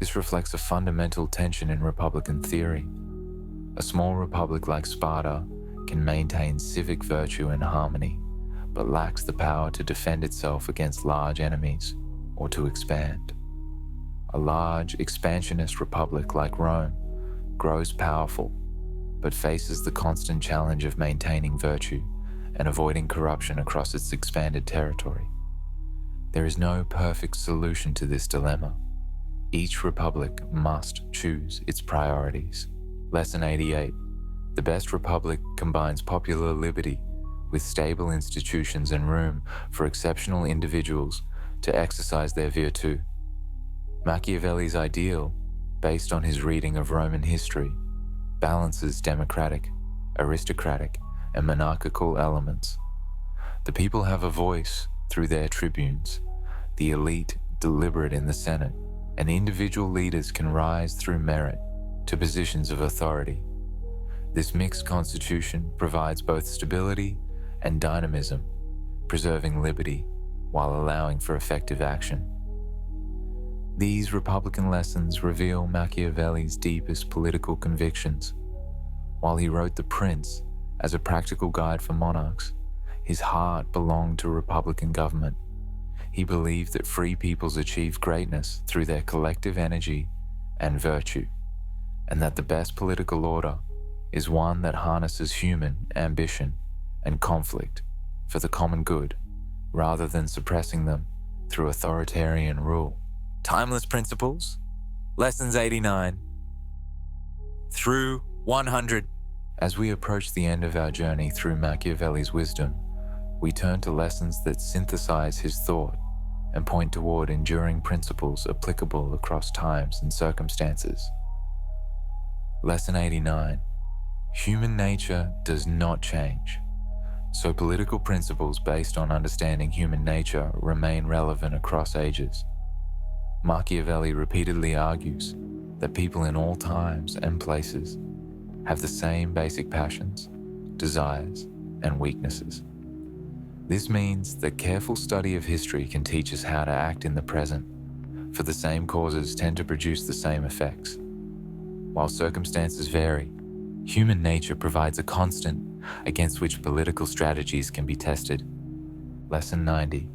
This reflects a fundamental tension in republican theory. A small republic like Sparta can maintain civic virtue and harmony, but lacks the power to defend itself against large enemies or to expand. A large, expansionist republic like Rome grows powerful, but faces the constant challenge of maintaining virtue and avoiding corruption across its expanded territory. There is no perfect solution to this dilemma. Each republic must choose its priorities. Lesson 88. The best republic combines popular liberty with stable institutions and room for exceptional individuals to exercise their virtù. Machiavelli's ideal, based on his reading of Roman history, balances democratic, aristocratic, and monarchical elements. The people have a voice through their tribunes, the elite deliberate in the Senate, and individual leaders can rise through merit to positions of authority. This mixed constitution provides both stability and dynamism, preserving liberty while allowing for effective action. These Republican lessons reveal Machiavelli's deepest political convictions. While he wrote The Prince as a practical guide for monarchs, his heart belonged to Republican government. He believed that free peoples achieve greatness through their collective energy and virtue, and that the best political order is one that harnesses human ambition and conflict for the common good, rather than suppressing them through authoritarian rule. Timeless Principles, Lessons 89 through 100. As we approach the end of our journey through Machiavelli's wisdom, we turn to lessons that synthesize his thought and point toward enduring principles applicable across times and circumstances. Lesson 89. Human nature does not change, so political principles based on understanding human nature remain relevant across ages. Machiavelli repeatedly argues that people in all times and places have the same basic passions, desires, and weaknesses. This means that careful study of history can teach us how to act in the present, for the same causes tend to produce the same effects. While circumstances vary, human nature provides a constant against which political strategies can be tested. Lesson 90.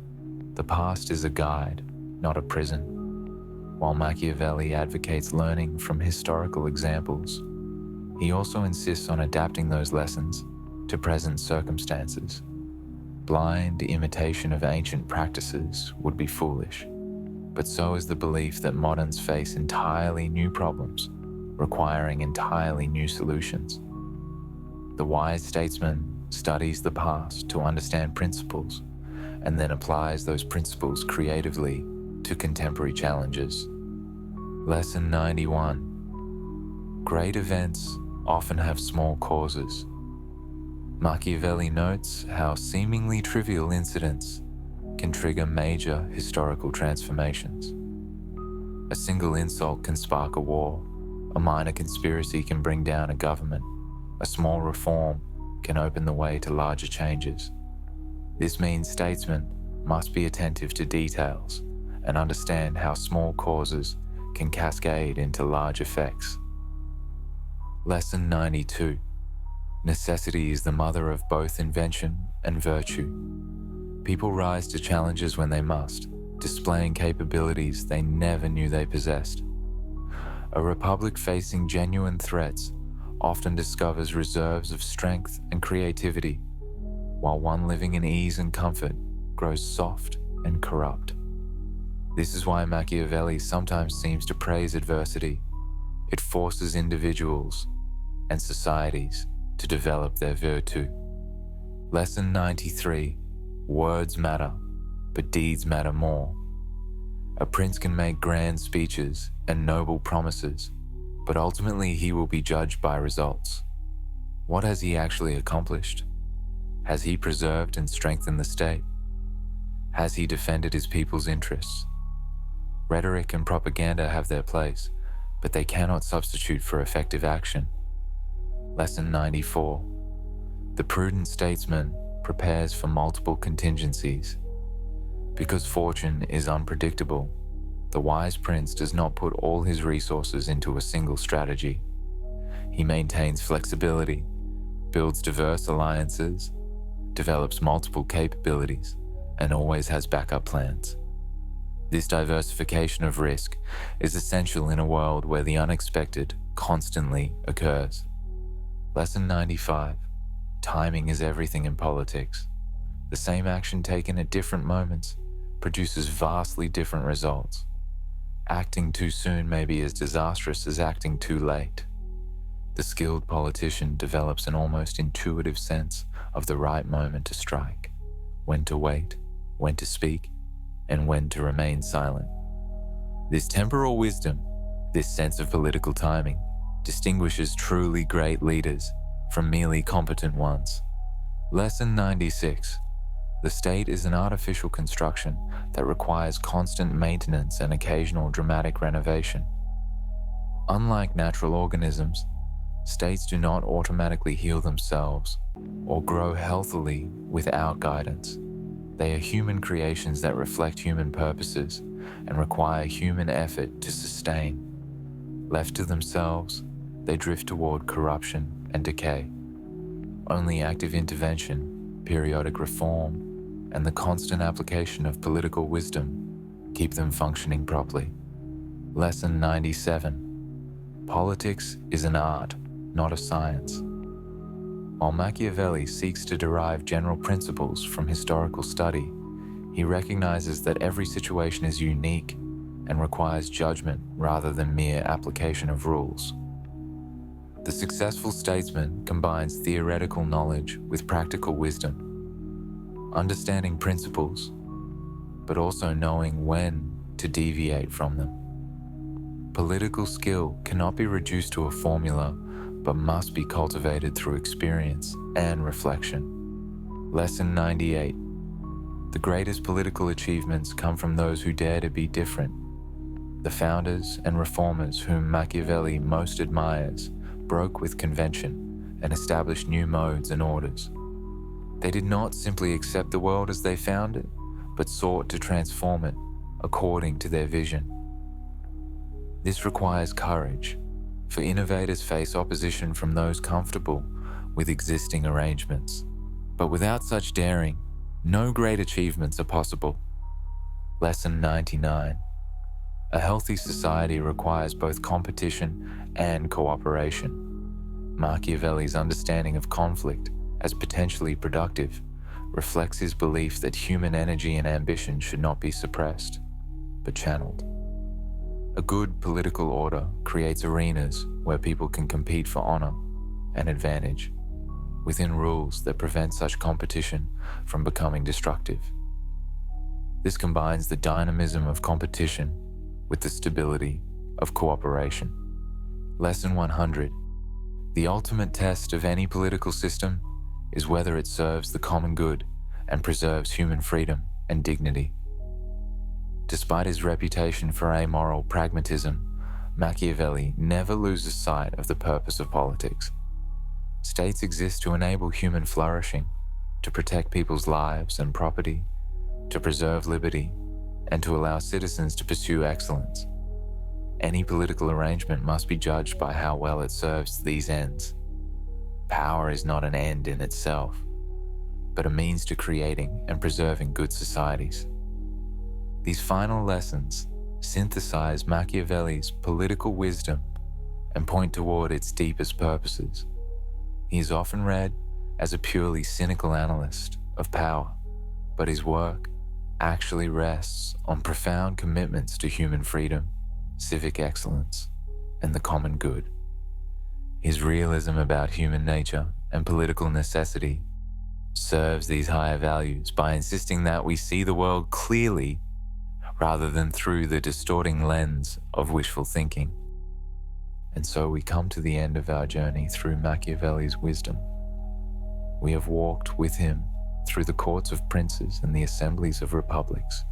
The past is a guide, not a prison. While Machiavelli advocates learning from historical examples, he also insists on adapting those lessons to present circumstances. Blind imitation of ancient practices would be foolish, but so is the belief that moderns face entirely new problems, requiring entirely new solutions. The wise statesman studies the past to understand principles, and then applies those principles creatively to contemporary challenges. Lesson 91. Great events often have small causes. Machiavelli notes how seemingly trivial incidents can trigger major historical transformations. A single insult can spark a war, a minor conspiracy can bring down a government, a small reform can open the way to larger changes. This means statesmen must be attentive to details and understand how small causes can cascade into large effects. Lesson 92. Necessity is the mother of both invention and virtue. People rise to challenges when they must, displaying capabilities they never knew they possessed. A republic facing genuine threats often discovers reserves of strength and creativity, while one living in ease and comfort grows soft and corrupt. This is why Machiavelli sometimes seems to praise adversity. It forces individuals and societies to develop their virtue. Lesson 93. Words matter, but deeds matter more. A prince can make grand speeches and noble promises, but ultimately he will be judged by results. What has he actually accomplished? Has he preserved and strengthened the state? Has he defended his people's interests? Rhetoric and propaganda have their place, but they cannot substitute for effective action. Lesson 94. The prudent statesman prepares for multiple contingencies. Because fortune is unpredictable, the wise prince does not put all his resources into a single strategy. He maintains flexibility, builds diverse alliances, develops multiple capabilities, and always has backup plans. This diversification of risk is essential in a world where the unexpected constantly occurs. Lesson 95. Timing is everything in politics. The same action taken at different moments produces vastly different results. Acting too soon may be as disastrous as acting too late. The skilled politician develops an almost intuitive sense of the right moment to strike, when to wait, when to speak, and when to remain silent. This temporal wisdom, this sense of political timing, distinguishes truly great leaders from merely competent ones. Lesson 96. The state is an artificial construction that requires constant maintenance and occasional dramatic renovation. Unlike natural organisms, states do not automatically heal themselves or grow healthily without guidance. They are human creations that reflect human purposes and require human effort to sustain. Left to themselves, they drift toward corruption and decay. Only active intervention, periodic reform, and the constant application of political wisdom keep them functioning properly. Lesson 97. Politics is an art, not a science. While Machiavelli seeks to derive general principles from historical study, he recognizes that every situation is unique and requires judgment rather than mere application of rules. The successful statesman combines theoretical knowledge with practical wisdom, understanding principles, but also knowing when to deviate from them. Political skill cannot be reduced to a formula, but must be cultivated through experience and reflection. Lesson 98. The greatest political achievements come from those who dare to be different. The founders and reformers whom Machiavelli most admires broke with convention and established new modes and orders. They did not simply accept the world as they found it, but sought to transform it according to their vision. This requires courage, for innovators face opposition from those comfortable with existing arrangements. But without such daring, no great achievements are possible. Lesson 99. A healthy society requires both competition and cooperation. Machiavelli's understanding of conflict as potentially productive reflects his belief that human energy and ambition should not be suppressed, but channeled. A good political order creates arenas where people can compete for honor and advantage, within rules that prevent such competition from becoming destructive. This combines the dynamism of competition with the stability of cooperation. Lesson 100. The ultimate test of any political system is whether it serves the common good and preserves human freedom and dignity. Despite his reputation for amoral pragmatism, Machiavelli never loses sight of the purpose of politics. States exist to enable human flourishing, to protect people's lives and property, to preserve liberty, and to allow citizens to pursue excellence. Any political arrangement must be judged by how well it serves these ends. Power is not an end in itself, but a means to creating and preserving good societies. These final lessons synthesize Machiavelli's political wisdom and point toward its deepest purposes. He is often read as a purely cynical analyst of power, but his work actually rests on profound commitments to human freedom, civic excellence, and the common good. His realism about human nature and political necessity serves these higher values by insisting that we see the world clearly rather than through the distorting lens of wishful thinking. And so we come to the end of our journey through Machiavelli's wisdom. We have walked with him through the courts of princes and the assemblies of republics,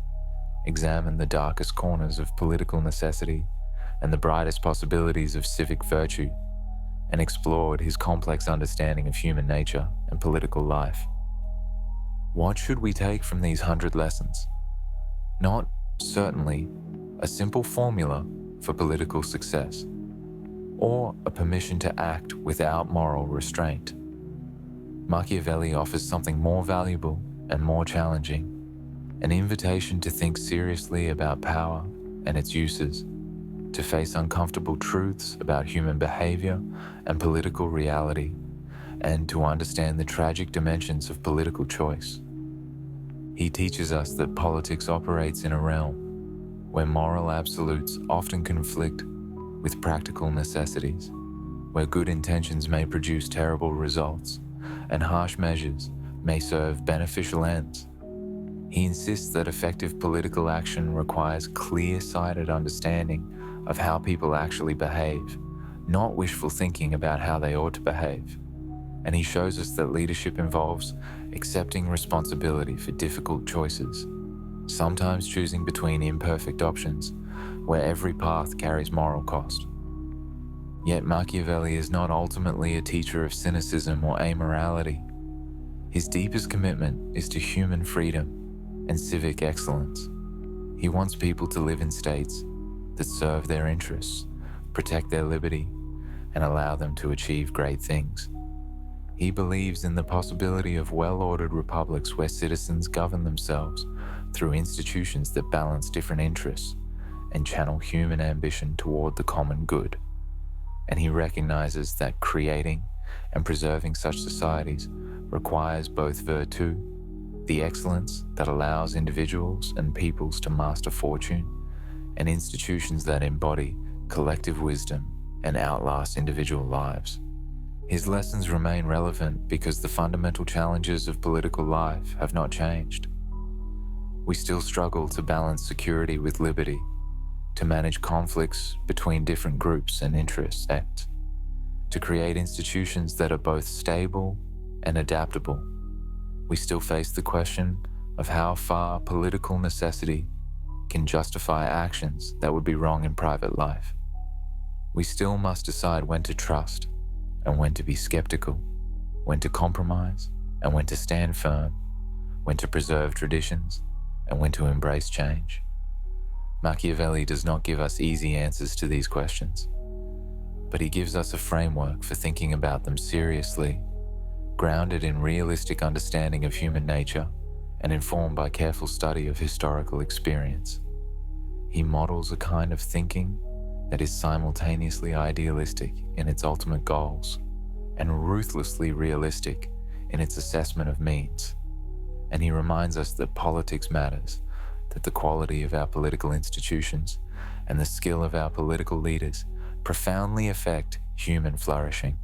examined the darkest corners of political necessity and the brightest possibilities of civic virtue, and explored his complex understanding of human nature and political life. What should we take from these 100 lessons? Not, certainly, a simple formula for political success, or a permission to act without moral restraint. Machiavelli offers something more valuable and more challenging, an invitation to think seriously about power and its uses, to face uncomfortable truths about human behavior and political reality, and to understand the tragic dimensions of political choice. He teaches us that politics operates in a realm where moral absolutes often conflict with practical necessities, where good intentions may produce terrible results, and harsh measures may serve beneficial ends. He insists that effective political action requires clear-sighted understanding of how people actually behave, not wishful thinking about how they ought to behave. And he shows us that leadership involves accepting responsibility for difficult choices, sometimes choosing between imperfect options, where every path carries moral cost. Yet Machiavelli is not ultimately a teacher of cynicism or amorality. His deepest commitment is to human freedom and civic excellence. He wants people to live in states that serve their interests, protect their liberty, and allow them to achieve great things. He believes in the possibility of well-ordered republics where citizens govern themselves through institutions that balance different interests and channel human ambition toward the common good. And he recognizes that creating and preserving such societies requires both virtù, the excellence that allows individuals and peoples to master fortune, and institutions that embody collective wisdom and outlast individual lives. His lessons remain relevant because the fundamental challenges of political life have not changed. We still struggle to balance security with liberty, to manage conflicts between different groups and interests, to create institutions that are both stable and adaptable. We still face the question of how far political necessity can justify actions that would be wrong in private life. We still must decide when to trust and when to be skeptical, when to compromise and when to stand firm, when to preserve traditions and when to embrace change. Machiavelli does not give us easy answers to these questions, but he gives us a framework for thinking about them seriously, grounded in realistic understanding of human nature and informed by careful study of historical experience. He models a kind of thinking that is simultaneously idealistic in its ultimate goals and ruthlessly realistic in its assessment of means. And he reminds us that politics matters, that the quality of our political institutions and the skill of our political leaders profoundly affect human flourishing.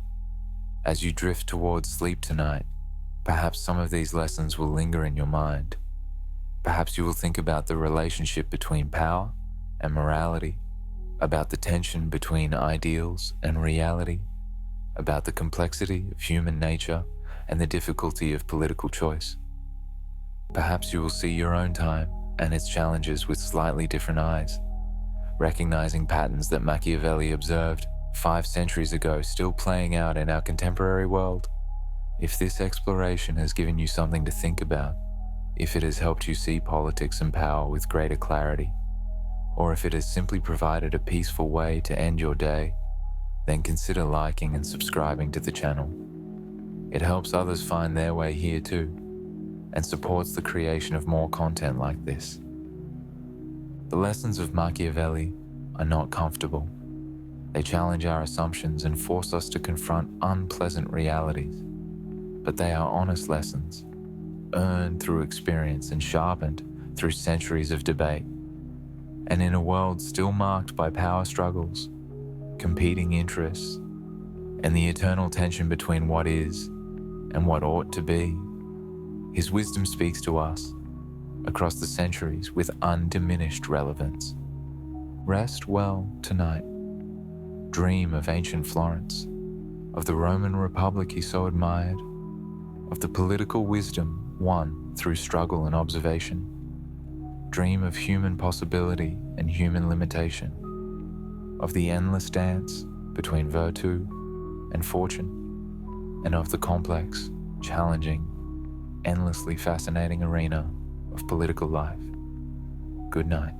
As you drift towards sleep tonight, perhaps some of these lessons will linger in your mind. Perhaps you will think about the relationship between power and morality, about the tension between ideals and reality, about the complexity of human nature and the difficulty of political choice. Perhaps you will see your own time and its challenges with slightly different eyes, recognizing patterns that Machiavelli observed 5 centuries ago still playing out in our contemporary world. If this exploration has given you something to think about, if it has helped you see politics and power with greater clarity, or if it has simply provided a peaceful way to end your day, then consider liking and subscribing to the channel. It helps others find their way here too, and supports the creation of more content like this. The lessons of Machiavelli are not comfortable. They challenge our assumptions and force us to confront unpleasant realities. But they are honest lessons, earned through experience and sharpened through centuries of debate. And in a world still marked by power struggles, competing interests, and the eternal tension between what is and what ought to be, his wisdom speaks to us across the centuries with undiminished relevance. Rest well tonight. Dream of ancient Florence, of the Roman Republic he so admired, of the political wisdom won through struggle and observation. Dream of human possibility and human limitation, of the endless dance between virtue and fortune, and of the complex, challenging, endlessly fascinating arena of political life. Good night.